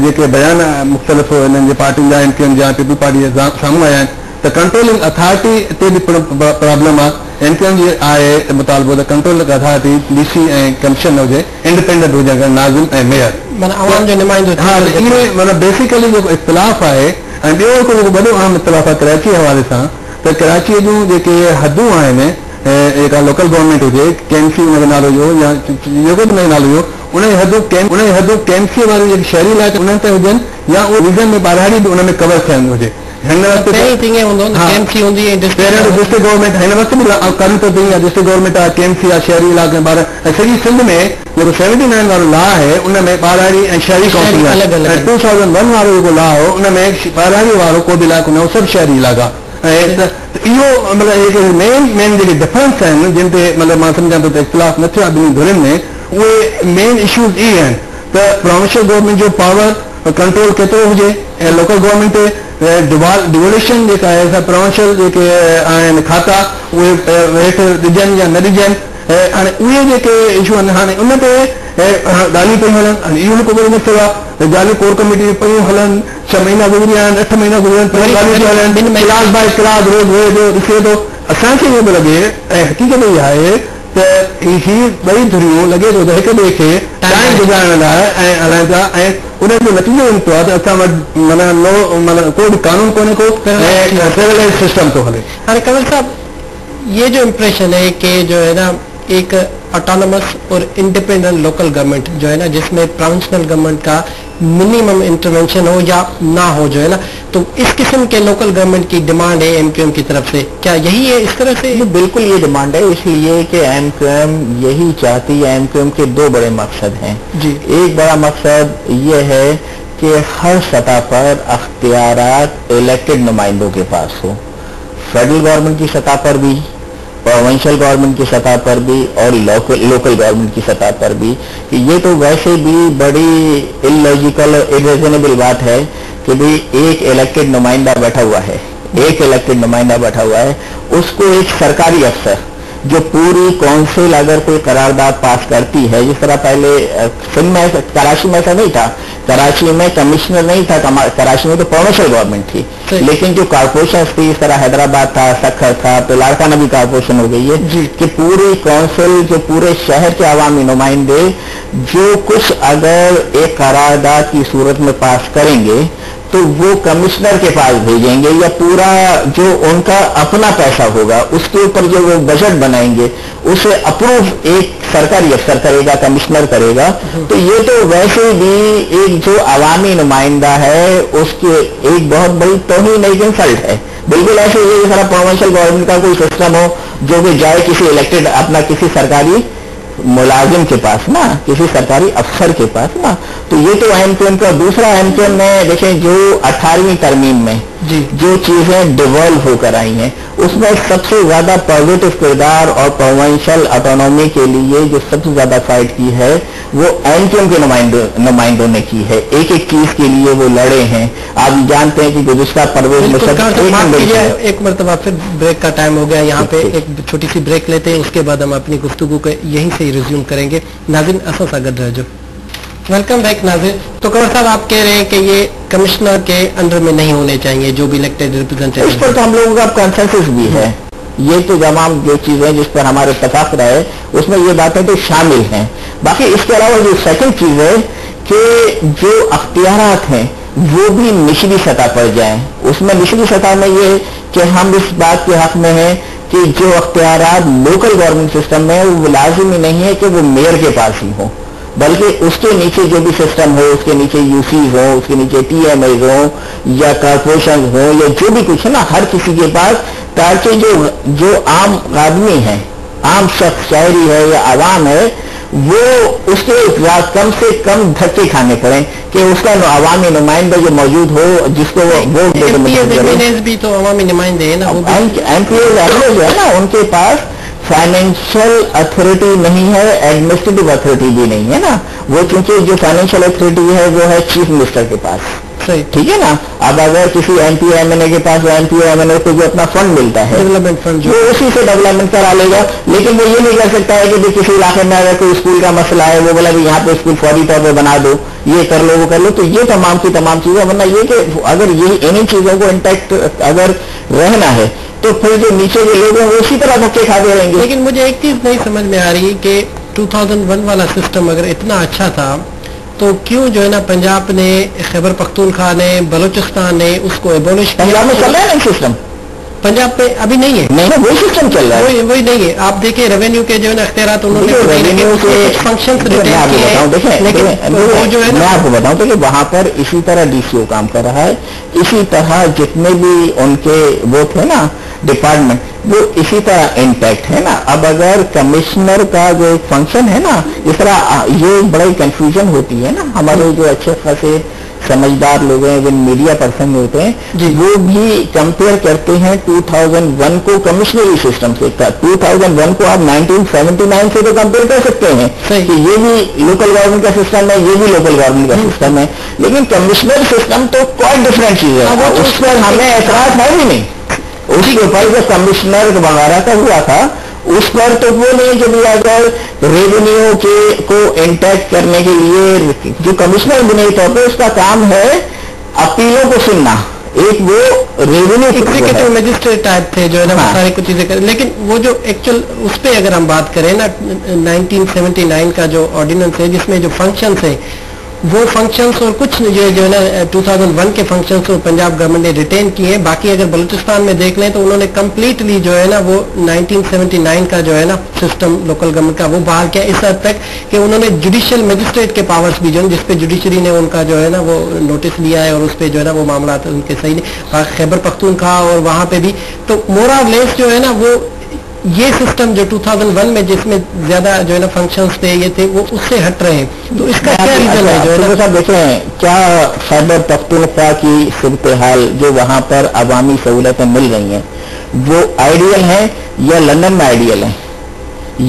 जेके बयान मुख़्तलिफ़ हिननि जे पार्टियुनि जा MQM जा पीपल पार्टी जे साम्हूं आया आहिनि त कंट्रोलिंग अथॉरिटी ते बि प्रॉब्लम आहे। MQM जी आहे मुतालबो त कंट्रोलिंग अथॉरिटी DC ऐं कमिश्नर हुजे इंडिपेंडेंट हुजे अगरि नाज़िम ऐं मेयर माना बेसिकली जेको इख़्तिलाफ़ आहे। ऐं ॿियो हिकु जेको वॾो अहम इख़्तिलाफ़ आहे कराची जे हवाले सां त कराचीअ जूं जेके हदूं आहिनि जेका लोकल गवर्नमेंट हुजे KMC उनजो नालो हुयो या जेको बि उनजो नालो हुयो उनजी हदूं KMC वारी जेके शहरी इलाइक़े उन्हनि ते हुजनि या उहो रीजन में ॿाहिरि बि उन में कवर थियणु हुजे। हिन वक़्तु डिस्ट्रिक्ट गवर्नमेंट हिन वक़्तु बि कनि थो थिए डिस्ट्रिक्ट गवर्नमेंट आहे KMC आहे शहरी इलाइक़े में ॿार ऐं सॼी सिंध में जेको 79 वारो लॉ आहे उन में ॿारहाड़ी ऐं शहरी काउंसिल आहे। 2001 वारो जेको लॉ हो उन में ॿारहाड़ी वारो को बि इलाइक़ो न हो सभु शहरी इलाइक़ा ऐं इहो मतिलबु मेन जेके डिफरेंस आहिनि जिन ते मतिलबु मां सम्झां थो त इख़्तिलाफ़ न थियो आहे ॿिन्ही धुरनि में उहे मेन इशूज़ इहे आहिनि त प्रोविंशियल गवर्नमेंट जो पावर कंट्रोल केतिरो हुजे ऐं लोकल गवर्नमेंट ते डिवोल्यूशन जेका आहे असां प्रोविंशियल जेके आहिनि खाता उहे हेठि ॾिजनि या न ॾिजनि हाणे उहे जेके इशू आहिनि हाणे उन ते ॻाल्हियूं पियूं हलनि इहो हिकु वॾो मसइलो आहे त ॻाल्हियूं कोर कमेटी पियूं हलनि 6 महीना गुज़रिया आहिनि 8 महीना गुज़रिया आहिनि क्लास बाय क्लास रोज़ ॾिसे थो असांखे इहो पियो लॻे ऐं हक़ीक़त इहा आहे त ही ॿई धुरियूं लॻे थो त हिक ॿिए खे टाइम गुज़ारण लाइ ऐं हलाइनि था ऐं उनजो नतीजो निकितो आहे त असां वटि माना को बि कानून कोन्हे को पैरेलल सिस्टम थो हले। हाणे कंवर साहब ये जो इम्प्रेशन है कि जो है ना एक ऑटोनमस और इंडिपेंडेंट लोकल गवर्नमेंट जो है ना जिसमें प्रोविंशियल गवर्नमेंट का मिनिमम इंटरवेंशन हो या ना हो जो है ना तो इस किस्म के लोकल गवर्नमेंट की डिमांड है MQM की तरफ से, क्या यही है इस तरह से? बिल्कुल ये डिमांड है, इसलिए कि MQM यही चाहती है। MQM के दो बड़े मकसद हैं जी। एक बड़ा मकसद ये है कि हर सतह पर अख्तियारात इलेक्टेड नुमाइंदों के पास हो, फेडरल गवर्नमेंट की सतह पर भी, प्रोविंशियल गवर्नमेंट की सतह पर भी और लोकल गवर्नमेंट की सतह पर भी। ये तो वैसे भी बड़ी इलॉजिकल इरेजनेबल बात है कि भाई एक इलेक्टेड नुमाइंदा बैठा हुआ है, उसको एक सरकारी अफसर जो पूरी काउंसिल अगर कोई करारदाद पास करती है, जिस तरह पहले सिंध में, कराची में ऐसा नहीं था, कराची में कमिश्नर नहीं था, कराची में तो प्रोविंशियल गवर्नमेंट थी, लेकिन जो कॉर्पोरेशन थी, इस तरह हैदराबाद था, सखर था, तो लाड़काना भी कॉर्पोरेशन हो गई है कि पूरी काउंसिल, जो पूरे शहर के अवामी नुमाइंदे जो कुछ अगर एक करारदाद की सूरत में पास करेंगे तो वो कमिश्नर के पास भेजेंगे, या पूरा जो उनका अपना पैसा होगा उसके ऊपर जो वो बजट बनाएंगे उसे अप्रूव एक सरकारी अफसर करेगा, कमिश्नर करेगा। तो ये तो वैसे भी एक जो अवामी नुमाइंदा है उसके एक बहुत बड़ी तौहीन, एक इंसल्ट है। बिल्कुल ऐसे ये सारा प्रोविंशियल गवर्नमेंट का कोई सिस्टम हो जो कि जाए किसी इलेक्टेड अपना किसी सरकारी मुलाजिम के पास ना, किसी सरकारी अफसर के पास ना। तो ये तो MQM का। दूसरा MQM में देखें जो 18वीं तरमीम में जो चीजें डिवॉल्व होकर आई हैं उसमें सबसे ज्यादा पॉजिटिव किरदार और प्रोविंशियल ऑटोनॉमी के लिए जो सबसे ज्यादा फाइट की है वो MQM के नुमाइंदों ने की है। एक एक चीज के लिए वो लड़े हैं। आप जानते हैं कि गुज़िश्ता परवेज मुशर्रफ, एक मरतबा फिर ब्रेक का टाइम हो गया, यहाँ पे एक छोटी सी ब्रेक लेते हैं, उसके बाद हम अपनी गुफ्तगू को यहीं से रिज्यूम करेंगे। नाज़रीन असा सागद रह जो, वेलकम बैक नाज़रीन। तो कमर साहब आप कह रहे हैं कि ये कमिश्नर के अंडर में नहीं होने चाहिए जो भी इलेक्टेड रिप्रेजेंटेटिव, इस पर तो हम लोगों का कंसेंसस भी है। ये तो तमाम जो चीजें जिस पर हमारे इत्तेफाक रहे उसमें ये बातें तो शामिल हैं। बाकी इसके अलावा जो सेकंड चीज है कि जो अख्तियारात हैं वो भी निचली सतह पर जाएं। उसमें निचली सतह में ये कि हम इस बात के हक में हैं कि जो अख्तियारात लोकल गवर्नमेंट सिस्टम में वो लाजिमी नहीं है कि वो मेयर के पास ही हो, बल्कि उसके नीचे जो भी सिस्टम हो, उसके नीचे यूसीज हो, उसके नीचे TMAs हो या कॉर्पोरेशन हो या जो भी कुछ है ना, हर किसी के पास, ताकि जो आम आदमी है, आम शख्स, शहरी है या आवाम है, वो उसके कम से कम धक्के खाने पड़े कि उसका अवामी नुमाइंदा जो मौजूद हो जिसको वो वोट MPs भी तो अवामी नुमाइंदे है ना, MPs जो है ना उनके पास फाइनेंशियल अथॉरिटी नहीं है, एडमिनिस्ट्रेटिव अथॉरिटी भी नहीं है ना। वो क्योंकि जो फाइनेंशियल अथॉरिटी है वो है चीफ मिनिस्टर के पास, ठीक है ना। अब अगर किसी MPO-MNA के पास, MPO-MNA को जो अपना फंड मिलता है डेवलपमेंट फंड, वो उसी से डेवलपमेंट करा लेगा। लेकिन वो ये नहीं कर सकता है कि किसी इलाके में अगर कोई स्कूल का मसला है वो बोला कि यहाँ पे स्कूल फौरी तौर पर बना दो, ये कर लो, वो कर लो। तो ये तमाम की तमाम चीजें, वरना ये कि अगर ये इन्हीं चीजों को इंटैक्ट अगर रहना है तो फिर जो नीचे के लोग हैं वो उसी तरह धक्के खाते रहेंगे। लेकिन मुझे एक चीज नहीं समझ में आ रही कि 2001 वाला सिस्टम अगर इतना अच्छा था तो क्यों जो है ना पंजाब ने, खैबर पख्तूनख्वा ने, बलूचिस्तान ने उसको एबोलिश किया। पंजाब में चल रहा है ना सिस्टम, पंजाब पे अभी नहीं है, नहीं वही सिस्टम चल रहा है, वही नहीं है। आप देखिए रेवेन्यू के जो है ना अख्तियारात उन्होंने रेवेन्यू के फंक्शन, लेकिन वो जो है मैं आपको बताऊं तो कि वहां पर इसी तरह DCO काम कर रहा है, इसी तरह जितने भी उनके वो थे ना डिपार्टमेंट वो इसी तरह इंटैक्ट है ना। अब अगर कमिश्नर का जो एक फंक्शन है ना, इस तरह ये बड़ी कंफ्यूजन होती है ना। हमारे जो अच्छे खासे समझदार लोग हैं, जो मीडिया पर्सन होते हैं, वो भी कंपेयर करते हैं 2001 को कमिश्नरी सिस्टम से। 2001 को आप 1979 से तो कंपेयर कर सकते हैं कि ये भी लोकल गवर्नमेंट का सिस्टम है, ये भी लोकल गवर्नमेंट का सिस्टम है, लेकिन कमिश्नर सिस्टम तो क्वाइट डिफरेंट चीज है। उस पर हमें एतराज है भी नहीं। उसके ऊपर जो कमिश्नर वगैरह का हुआ था उस पर तो वो नहीं जो भी अगर रेवेन्यू को इंटैक्ट करने के लिए जो कमिश्नर बुनियादी तौर पर उसका काम है अपीलों को सुनना, एक वो रेवेन्यू एग्जीक्यूटिव मजिस्ट्रेट टाइप थे जो है ना सारी कुछ चीजें करें। लेकिन वो जो एक्चुअल उस पर अगर हम बात करें ना 1979 का जो ऑर्डिनेंस है जिसमें जो फंक्शंस है वो फंक्शंस और कुछ जो है ना 2001 के फंक्शंस और पंजाब गवर्नमेंट ने रिटेन किए हैं। बाकी अगर बलूचिस्तान में देख लें तो उन्होंने कम्प्लीटली जो है ना वो 1979 का जो है ना सिस्टम लोकल गवर्नमेंट का वो बहाल किया, इस हद तक कि उन्होंने जुडिशियल मजिस्ट्रेट के पावर्स भी जो है जिसपे जुडिशरी ने उनका जो है ना वो नोटिस लिया है और उस पर जो है ना वो मामला उनके सही नहीं, खैबर पख्तूनख्वा और वहाँ पे भी तो मोर और लेस जो है ना वो ये सिस्टम जो 2001 में जिसमें ज्यादा जो है ना फंक्शंस थे ये थे वो उससे हट रहे हैं। तो इसका क्या रीजन है जो है ना? साहब देखें, क्या खैबर पख्तूनख्वा की सूरत हाल जो वहाँ पर अवामी सहूलतें मिल रही हैं वो आइडियल है या लंदन में आइडियल है,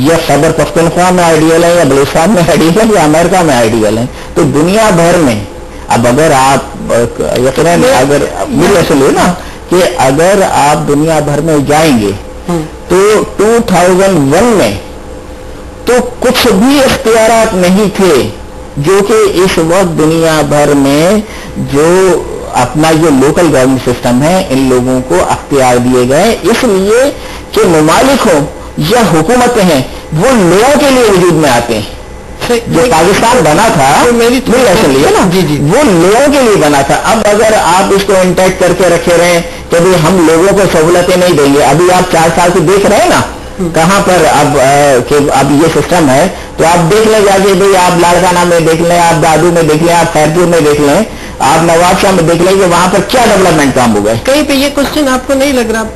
या खैबर पख्तूनख्वा में आइडियल है, या बलूचिस्तान में आइडियल है, या अमेरिका में आइडियल है? तो दुनिया भर में अब अगर आप यकीनन अगर मुझे ऐसे लो ना कि अगर आप दुनिया भर में जाएंगे तो 2001 में तो कुछ भी इख्तियारात नहीं थे जो कि इस वक्त दुनिया भर में जो अपना जो लोकल गवर्नमेंट सिस्टम है इन लोगों को अख्तियार दिए गए, इसलिए कि ममालिक हो या हुकूमतें हैं वो लोगों के लिए वजूद में आते हैं। जो पाकिस्तान बना था मेरी ऐसे लिए ना वो लोगों के लिए बना था। अब अगर आप इसको इंटैक्ट करके रखे रहे कि भाई हम लोगों को सहूलतें नहीं देंगे, अभी आप 4 साल से देख रहे हैं ना कहां पर अब ये सिस्टम है, तो आप देख लें जाके भाई आप लाड़काना में देख लें, आप दादू में देख लें, आप खैरपुर में देख लें, आप नवाबशाह में देख लें कि वहां पर क्या डेवलपमेंट काम हो गए। कहीं पे ये क्वेश्चन आपको नहीं लग रहा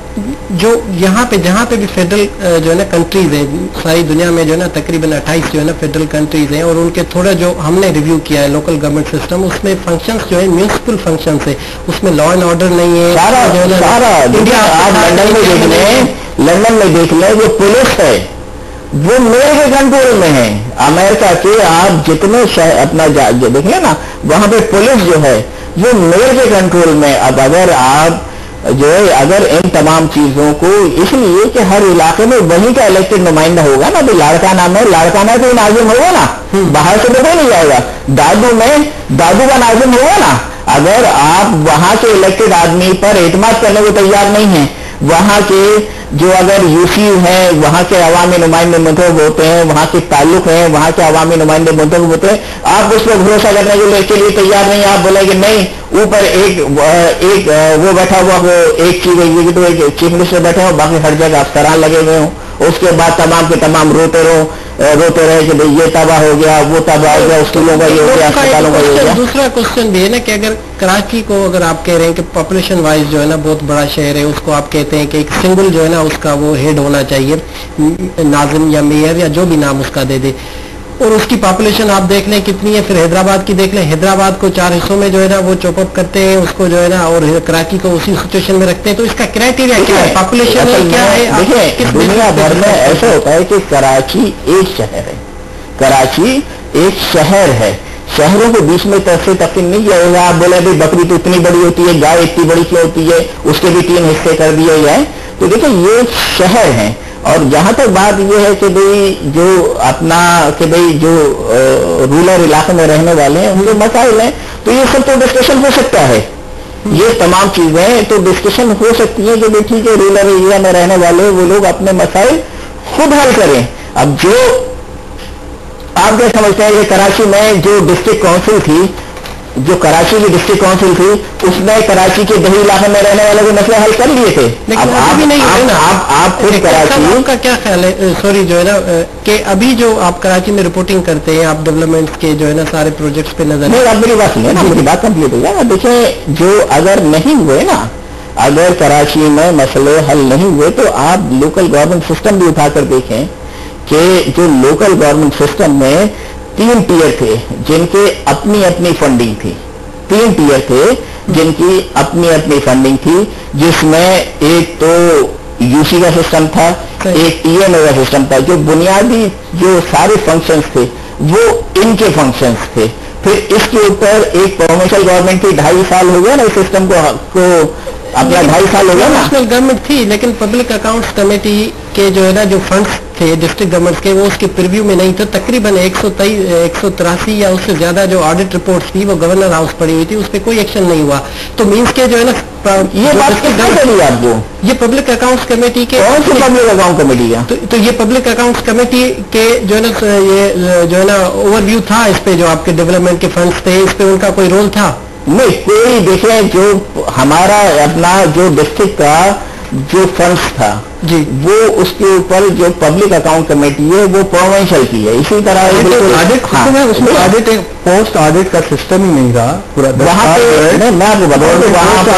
जो यहाँ पे जहाँ पे भी फेडरल जो है ना कंट्रीज हैं सारी दुनिया में जो है ना तकरीबन 28 जो है ना फेडरल कंट्रीज हैं और उनके थोड़ा जो हमने रिव्यू किया है लोकल गवर्नमेंट सिस्टम उसमें फंक्शंस जो है म्यूनिसिपल फंक्शंस है, उसमें लॉ एंड ऑर्डर नहीं है सारा जो है सारा इंडिया। आप लंदन में देख लें, लंदन में देख लें जो पुलिस है वो मेयर के कंट्रोल में है। अमेरिका के आप जितने अपना देखेंगे ना वहां पे पुलिस जो है वो मेयर के कंट्रोल में। अब अगर आप जो है अगर इन तमाम चीजों को इसलिए कि हर इलाके में वहीं का इलेक्टेड नुमाइंदा होगा ना, तो लाड़काना में लाड़काना कोई नाजिम होगा ना, बाहर से तो कोई नहीं जाएगा। दादू में दादू का नाजिम होगा ना। अगर आप वहां के इलेक्टेड आदमी पर एतमाद करने को तैयार नहीं है, वहां के जो अगर यूसी हैं वहां के अवामी नुमाइंदे मुंतखब होते हैं, वहां के ताल्लुक हैं वहां के अवामी नुमाइंदे मुंतखब होते हैं, आप उस पर भरोसा करने के लिए तैयार नहीं। आप बोलेंगे नहीं ऊपर एक वो बैठा हुआ वो एक चीफ मिनिस्टर बैठे हो, बाकी हर जगह अफसरान लगे हुए हों, उसके बाद तमाम के तमाम रोते रहे कि भाई ये तबाह हो गया वो तबाह हो गया, स्कूलों का ये हो गया, अस्पतालों का ये हो गया। दूसरा क्वेश्चन भी है ना कि अगर कराची को अगर आप कह रहे हैं कि पॉपुलेशन वाइज जो है ना बहुत बड़ा शहर है, उसको आप कहते हैं कि एक सिंगल जो है ना उसका वो हेड होना चाहिए, नाजिम या मेयर या जो भी नाम उसका दे दे, और उसकी पॉपुलेशन आप देख लें कितनी है। फिर हैदराबाद की देख लें, हैदराबाद को 4 हिस्सों में जो है ना वो चॉपअप करते हैं उसको जो है ना, और कराची को उसी सिचुएशन में रखते हैं। तो इसका क्राइटेरिया क्या है, पॉपुलेशन क्या है? देखिए दुनिया भर में ऐसा होता है कि कराची एक शहर है, कराची एक शहर है, शहरों के बीच में तरह तकसीम नहीं जाएगा। आप बोले भाई बकरी तो इतनी बड़ी होती है, गाय इतनी बड़ी क्यों होती है, उसके भी 3 हिस्से कर दिए जाए। तो देखिए ये शहर है, और जहां तक बात यह है कि भाई जो अपना कि भाई जो रूरल इलाके में रहने वाले हैं उनके मसाइल हैं, तो ये सब तो डिस्कशन हो सकता है, ये तमाम चीजें तो डिस्कशन हो सकती है कि भाई ठीक है रूरल एरिया में रहने वाले वो लोग अपने मसाइल खुद हल करें। अब जो आप क्या समझते हैं कि कराची में जो डिस्ट्रिक्ट काउंसिल थी, जो कराची की डिस्ट्रिक्ट काउंसिल थी, उसने कराची के दही इलाके में रहने वालों के मसले हल कर लिए थे। लेकिन अभी नहीं है ना, आप खुद कराची का क्या ख्याल है, सॉरी जो है ना कि अभी जो आप कराची में रिपोर्टिंग करते हैं आप डेवलपमेंट्स के जो है ना सारे प्रोजेक्ट्स पे नजर नहीं, आप मेरी बात सुनिए ना, मेरी बात कंप्लीट हो जाए। देखिए जो अगर नहीं हुए ना, अगर कराची में मसले हल नहीं हुए तो आप लोकल गवर्नमेंट सिस्टम भी उठाकर देखें कि जो लोकल गवर्नमेंट सिस्टम में 3 टीयर थे जिनके अपनी अपनी फंडिंग थी, 3 टीयर थे जिनकी अपनी अपनी फंडिंग थी, जिसमें एक तो यूसी का सिस्टम था, एक टीएमए का सिस्टम था। जो बुनियादी जो सारे फंक्शंस थे वो इनके फंक्शंस थे। फिर इसके ऊपर एक प्रोविंशियल गवर्नमेंट की 2.5 साल हो गया ना इस सिस्टम को अपना 2.5 साल हो गया ना। नेशनल गवर्नमेंट थी लेकिन पब्लिक अकाउंट्स कमेटी के जो है ना जो फंड्स تھے ڈسٹرکٹ گورنمنٹس کے, وہ اس کے پریویو میں نہیں تھے. تقریباً 183 یا اس سے زیادہ جو آڈٹ رپورٹس تھی وہ گورنر ہاؤس پڑی ہوئی تھی, اس پہ کوئی ایکشن نہیں ہوا. تو مینس کے جو ہے نا یہ بات آپ کو یہ پبلک اکاؤنٹس کمیٹی کے کون سی پبلک اکاؤنٹ کمیٹی ہے؟ تو یہ پبلک اکاؤنٹس کمیٹی کے جو ہے نا یہ جو ہے نا اوور ویو تھا اس پہ, جو آپ کے ڈیولپمنٹ کے فنڈس تھے اس پہ ان کا کوئی رول تھا نہیں. کوئی دیکھیں جو ہمارا اپنا جو ڈسٹرکٹ کا جو فنڈس تھا جی, وہ اس کے اوپر جو پبلک اکاؤنٹ کمیٹی ہے وہ پروونشل کی ہے. اسی طرح اس میں آڈٹ پوسٹ آڈٹ کا سسٹم ہی نہیں رہا پورا. وہاں پہ میں آپ کو بتاؤں وہاں پر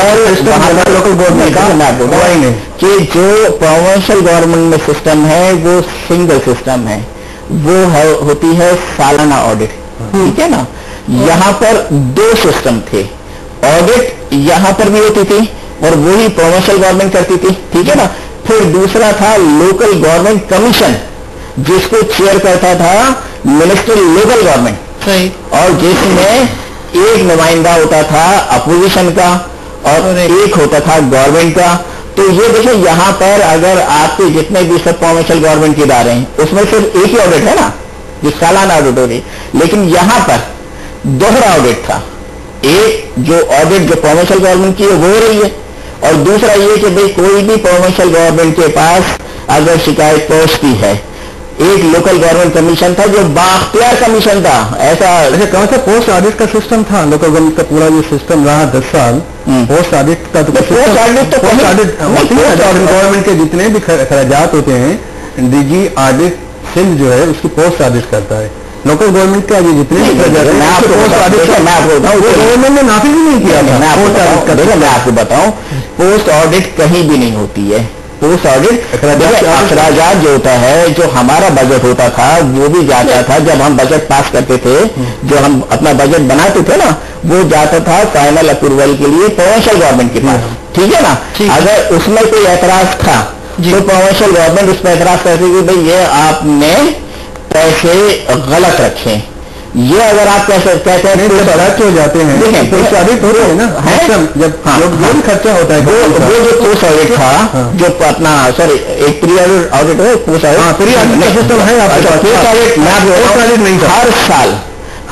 لوکل گورنمنٹ کا میں آپ کو بتاؤں کہ جو پروونشل گورنمنٹ میں سسٹم ہے وہ سنگل سسٹم ہے, وہ ہوتی ہے سالانہ آڈٹ. ٹھیک ہے نا. یہاں پر 2 سسٹم تھے. آڈٹ یہاں پر بھی ہوتی تھی اور وہی پروونشل گورنمنٹ کرتی تھی. ٹھیک ہے نا. پھر دوسرا تھا لوکل گورنمنٹ کمیشن, جس کو چیئر کرتا تھا منسٹر لوکل گورنمنٹ, اور جس میں ایک نمائندہ ہوتا تھا اپوزیشن کا اور ایک ہوتا تھا گورنمنٹ کا. تو یہ دیکھیں یہاں پر اگر آپ کے جتنے بھی سب پروونشل گورنمنٹ کے ادارے ہیں اس میں صرف ایک ہی آڈٹ ہے نا, جو سالانہ آڈٹ ہو رہی, لیکن یہاں پر دوہرا آڈٹ تھا. ایک جو آڈٹ جو پروونشل گورنمنٹ کی ہے وہ ہو رہی ہے, اور دوسرا یہ کہ بھئی کوئی بھی پروونشل گورنمنٹ کے پاس اگر شکایت پہنچتی ہے, ایک لوکل گورنمنٹ کمیشن تھا جو بااختیار کمیشن تھا. ایسا کہاں سے پوسٹ آڈٹ کا سسٹم تھا لوکل گورنمنٹ کا, پورا یہ سسٹم رہا 10 سال. پوسٹ آڈٹ کا گورنمنٹ کے جتنے بھی اخراجات ہوتے ہیں ڈی جی آڈٹ سندھ جو ہے اس کی پوسٹ آڈٹ کرتا ہے. لوکل گورنمنٹ کا یہ جتنے میں آپ کو بتاؤں گورنمنٹ نے نافذ ہی نہیں کیا. میں آپ کو بتاؤں پوسٹ آڈٹ کہیں بھی نہیں ہوتی ہے. پوسٹ آڈٹ اخراجات جو ہوتا ہے, جو ہمارا بجٹ ہوتا تھا وہ بھی جاتا تھا, جب ہم بجٹ پاس کرتے تھے, جو ہم اپنا بجٹ بناتے تھے نا, وہ جاتا تھا فائنل اپروول کے لیے پروونشل گورنمنٹ کے پاس. ٹھیک ہے نا. اگر اس میں کوئی اعتراض تھا تو پروونشل گورنمنٹ اس پہ اعتراض کرتی کہ بھائی یہ آپ نے پیسے غلط رکھے. یہ اگر آپ کہتے ہیں ہو جاتے ہیں جب خرچہ ہوتا ہے, وہ جو پوسٹ آڈٹ تھا جو اپنا سوری ایک پری آڈٹ آڈٹ ہے, پوسٹ آڈٹ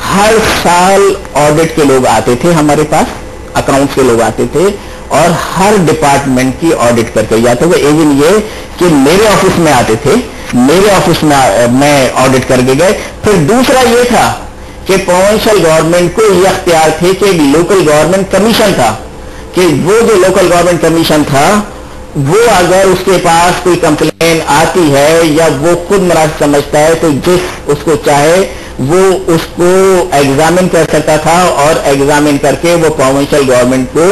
ہر سال آڈٹ کے لوگ آتے تھے ہمارے پاس, اکاؤنٹس کے لوگ آتے تھے اور ہر ڈپارٹمنٹ کی آڈٹ کر کے جاتے ہوئے. ایون یہ کہ میرے آفس میں آتے تھے, میرے آفس میں آڈٹ کر کے گئے. پھر دوسرا یہ تھا کہ پروونشل گورنمنٹ کو یہ اختیار تھے کہ لوکل گورنمنٹ کمیشن تھا, کہ وہ جو لوکل گورنمنٹ کمیشن تھا وہ اگر اس کے پاس کوئی کمپلین آتی ہے یا وہ خود مناسب سمجھتا ہے تو جس اس کو چاہے وہ اس کو ایگزامن کر سکتا تھا, اور ایگزامن کر کے وہ پروونشل گورنمنٹ کو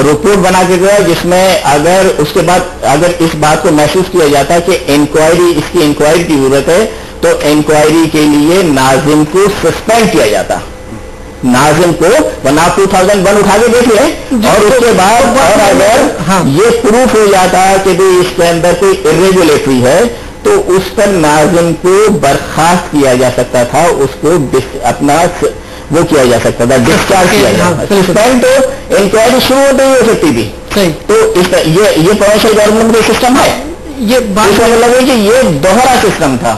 رپورٹ بنا کے گیا, جس میں اگر اس کے بعد اگر اس بات کو محسوس کیا جاتا کہ انکوائری, اس کی انکوائری کی ضرورت ہے, تو انکوائری کے لیے ناظم کو سسپینڈ کیا جاتا. ناظم کو ورنہ 2001 اٹھا کے دیکھ لیں, اور اس کے بعد اور اگر یہ پروف ہو جاتا کہ بھی اس کے اندر کوئی irregularity ہے تو اس پر ناظم کو برخاست کیا جا سکتا تھا, اس کو اپنا وہ کیا جا سکتا تھا, ڈسچارج کیا جا سکتا. سسپینڈ تو انکوائری شروع ہوتے ہی ہو سکتی تھی. تو یہ پروونشل گورنمنٹ کا سسٹم ہے. یہ بات کا مطلب ہے کہ یہ دوہرا سسٹم تھا,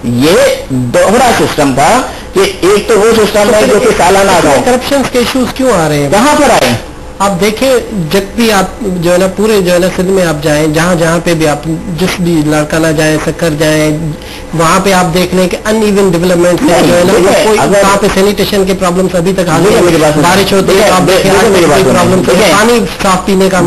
یہ دوہرا سسٹم تھا کہ ایک تو وہ سسٹم ہے جو کہ سالانہ تھا. کرپشن کے ایشوز کیوں آ رہے ہیں, کہاں پر آئے ہیں؟ آپ دیکھیں جب بھی آپ جو ہے نا پورے جو ہے نا سندھ میں آپ جائیں, جہاں جہاں پہ بھی آپ جس بھی لڑکانہ جائیں, سکر جائیں, وہاں پہ آپ دیکھ لیں کہ ان ایون ڈیولپمنٹ ہے جو ہے نا, کوئی وہاں پہ سینیٹیشن کے پرابلمس ابھی تک حل نہیں. بارش ہوتی ہے آپ دیکھیں پرابلم, پانی صاف پینے کا.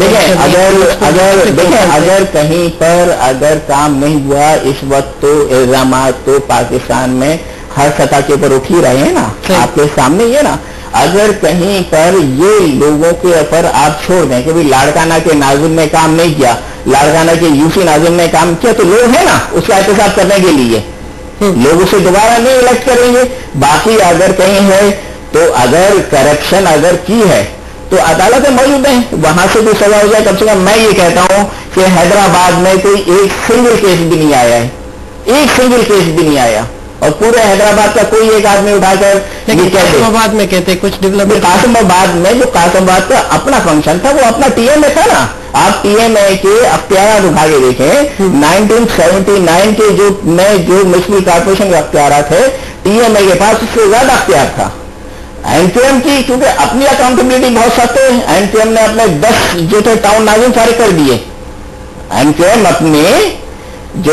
اگر کہیں پر اگر کام نہیں ہوا اس وقت تو الزامات تو پاکستان میں ہر سطح کے اوپر اٹھ ہی رہے ہیں نا, آپ کے سامنے یہ نا. اگر کہیں پر یہ لوگوں کے اوپر آپ چھوڑ دیں کہ لاڑکانہ کے ناظم نے کام نہیں کیا, لاڑکانہ کے یوسی ناظم نے کام کیا, تو لوگ ہیں نا اس کا احتساب کرنے کے لیے, لوگ اسے دوبارہ نہیں الیکٹ کریں گے. باقی اگر کہیں ہے تو اگر کرپشن اگر کی ہے تو عدالتیں موجود ہیں, وہاں سے کوئی سزا ہو جائے. کم سے کم میں یہ کہتا ہوں کہ حیدرآباد میں کوئی ایک سنگل کیس بھی نہیں آیا ہے, ایک سنگل کیس بھی نہیں آیا. और पूरे हैदराबाद का कोई एक आदमी उठाकर कासिमाबाद में कहते कुछ डेवलपमेंट, कासिमाबाद में जो कासिमाबाद का अपना फंक्शन था वो अपना टीएमए था ना। आप टीएमए के अख्तियार उठा के देखें, 1979 के जो म्युनिसिपल कॉर्पोरेशन के अख्तियार थे, टीएमए के पास उससे ज्यादा अख्तियार था। एनकेएम की क्योंकि अपनी अकाउंटेबिलिटी बहुत सख्त है, एनकेएम ने अपने 10 जो थे टाउन नाजिम सारे कर दिए। एनकेएम अपने जो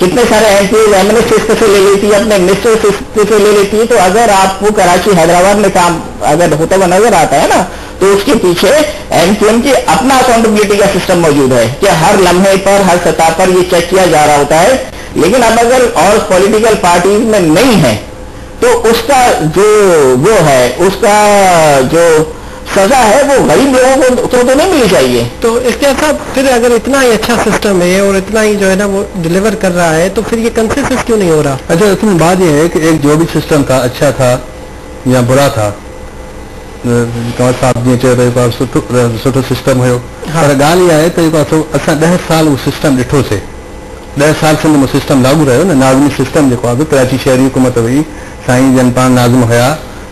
कितने सारे एमपी एमएलए सिस्टम से ले लेती है, अपने मिनिस्टर सिस्टम से ले लेती है। तो अगर आपको कराची हैदराबाद में काम अगर होता हुआ नजर आता है ना, तो उसके पीछे एनकेएम की अपना अकाउंटेबिलिटी का सिस्टम मौजूद है कि हर लम्हे पर हर सतह पर ये चेक किया जा रहा होता है। लेकिन अब अगर और पॉलिटिकल पार्टीज में नहीं है तो उसका जो वो है, उसका जो सजा है वो गरीब लोगों को तो नहीं मिलनी चाहिए। तो इसके साथ फिर अगर इतना ही अच्छा सिस्टम है और इतना ही जो है ना वो डिलीवर कर रहा है, तो फिर ये कंसेंसस क्यों नहीं हो रहा? अच्छा, इसमें बात ये है कि एक जो भी सिस्टम था, अच्छा था या बुरा था, कंवर साहब जी चयो सुठो सिस्टम हुयो, पर ॻाल्हि इहा आहे त असां 10 साल उहो सिस्टम ॾिठो से, 10 साल सिंध में सिस्टम लागू रहियो न, नाज़मी सिस्टम जेको आहे कराची शहरी हुकूमत हुई, साईं जन पाण नाज़िम हुया।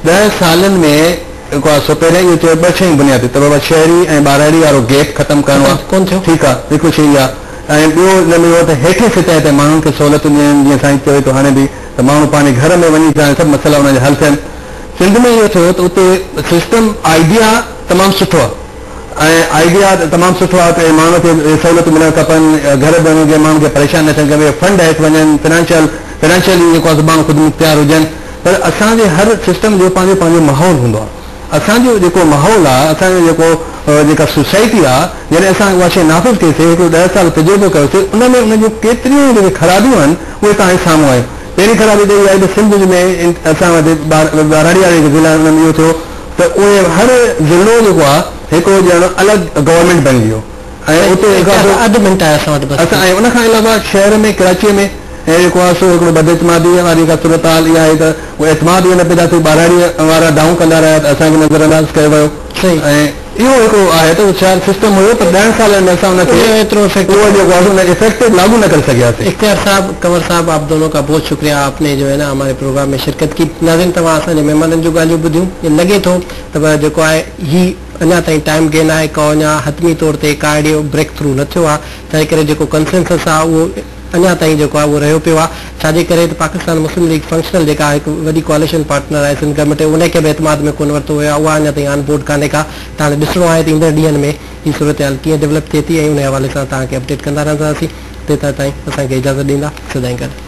10 सालनि में जेको आहे सो पहिरियों इहो चयो 2 शयूं बुनियादी त बाबा शहरी ऐं ॿारहड़ी वारो गैप ख़तमु करिणो आहे। कोन थियो? ठीकु आहे, हिकु शइ आहे। ऐं ॿियो हिन में त हेठि सतह ते माण्हुनि खे सहूलियतूं ॾियनि, जीअं साईं चवे थो हाणे बि त माण्हू पंहिंजे घर में वञी करे सभु मसइला हुनजा हल थियनि। सिंध में इहो थियो त उते सिस्टम आइडिया तमामु सुठो आहे, ऐं आइडिया तमामु सुठो आहे त माण्हू खे सहूलियतूं मिलणु खपनि, घर में वञी माण्हुनि खे परेशान न थियनि खपे, फंड हेठि वञनि, फाइनेंशियली जेको आहे माण्हू ख़ुदि मुख्तियार हुजनि। पर असांजे हर सिस्टम जो पंहिंजो माहौल हूंदो आहे। असांजो जेको माहौल आहे, असांजो जेका सोसाइटी आहे, जॾहिं असां उहा शइ नाफ़िज़ कईसीं, हिकिड़ो 10 साल तजुर्बो कयोसीं, उन में उन जूं केतिरियूं जेके ख़राबियूं आहिनि उहे तव्हांजे साम्हूं आहिनि। पहिरीं ख़राबी त इहा आहे त सिंध में असां वटि ॿारहड़ी वारे ज़िला हुन में इहो थियो त उहे हर ज़िलो जेको आहे हिकिड़ो ॼणो अलॻि गवर्नमेंट बणिजी वियो, ऐं उते अधु मिंट आहे असां वटि असां। ऐं उनखां अलावा शहर में कराचीअ में ऐं जेको आहे सो हिकिड़ो बदइतमादीअ वारी जेका सूरत हाल इहा आहे त उहे एतमाद न पैदा थियो, ॿारहड़ी वारा डाउन कंदा रहिया त असांखे नज़रअंदाज़ कयो वियो। ऐं इहो हिकिड़ो आहे त शायदि सिस्टम हुयो, पर 10 सालनि में असां हुनखे एतिरो इफेक्टिव लागू न करे सघियासीं। इख्तियार साहब, कंवर साहब, आप दोनों का बहुत शुक्रिया, आपने जो है ना हमारे प्रोग्राम में शिरकत की। नाज़रीन, तव्हां असांजे महिमाननि जूं ॻाल्हियूं ॿुधियूं, लॻे थो त जेको आहे ही अञा ताईं टाइम गेन आहे, को अञा हतमी तौर ते का अहिड़ो ब्रेक थ्रू न थियो आहे, तंहिं करे जेको कंसेंसस आहे उहो अञा ताईं जेको आहे उहो रहियो पियो आहे। छाजे करे त पाकिस्तान मुस्लिम लीग फंक्शनल जेका हिकु वॾी कोalition पार्टनर आहे सिंध गवर्नमेंट, उनखे बि एतमाद में कोन वरितो हुयो, उहा अञा ताईं ऑन बोर्ड कान्हे का। त हाणे ॾिसणो आहे त ईंदड़ ॾींहंनि में ही सूरत हाल कीअं डेवलप थिए थी, ऐं उन हवाले सां तव्हांखे अपडेट कंदा रहंदासीं। तेसिताईं असांखे इजाज़त ॾींदा, सदाईं गॾु।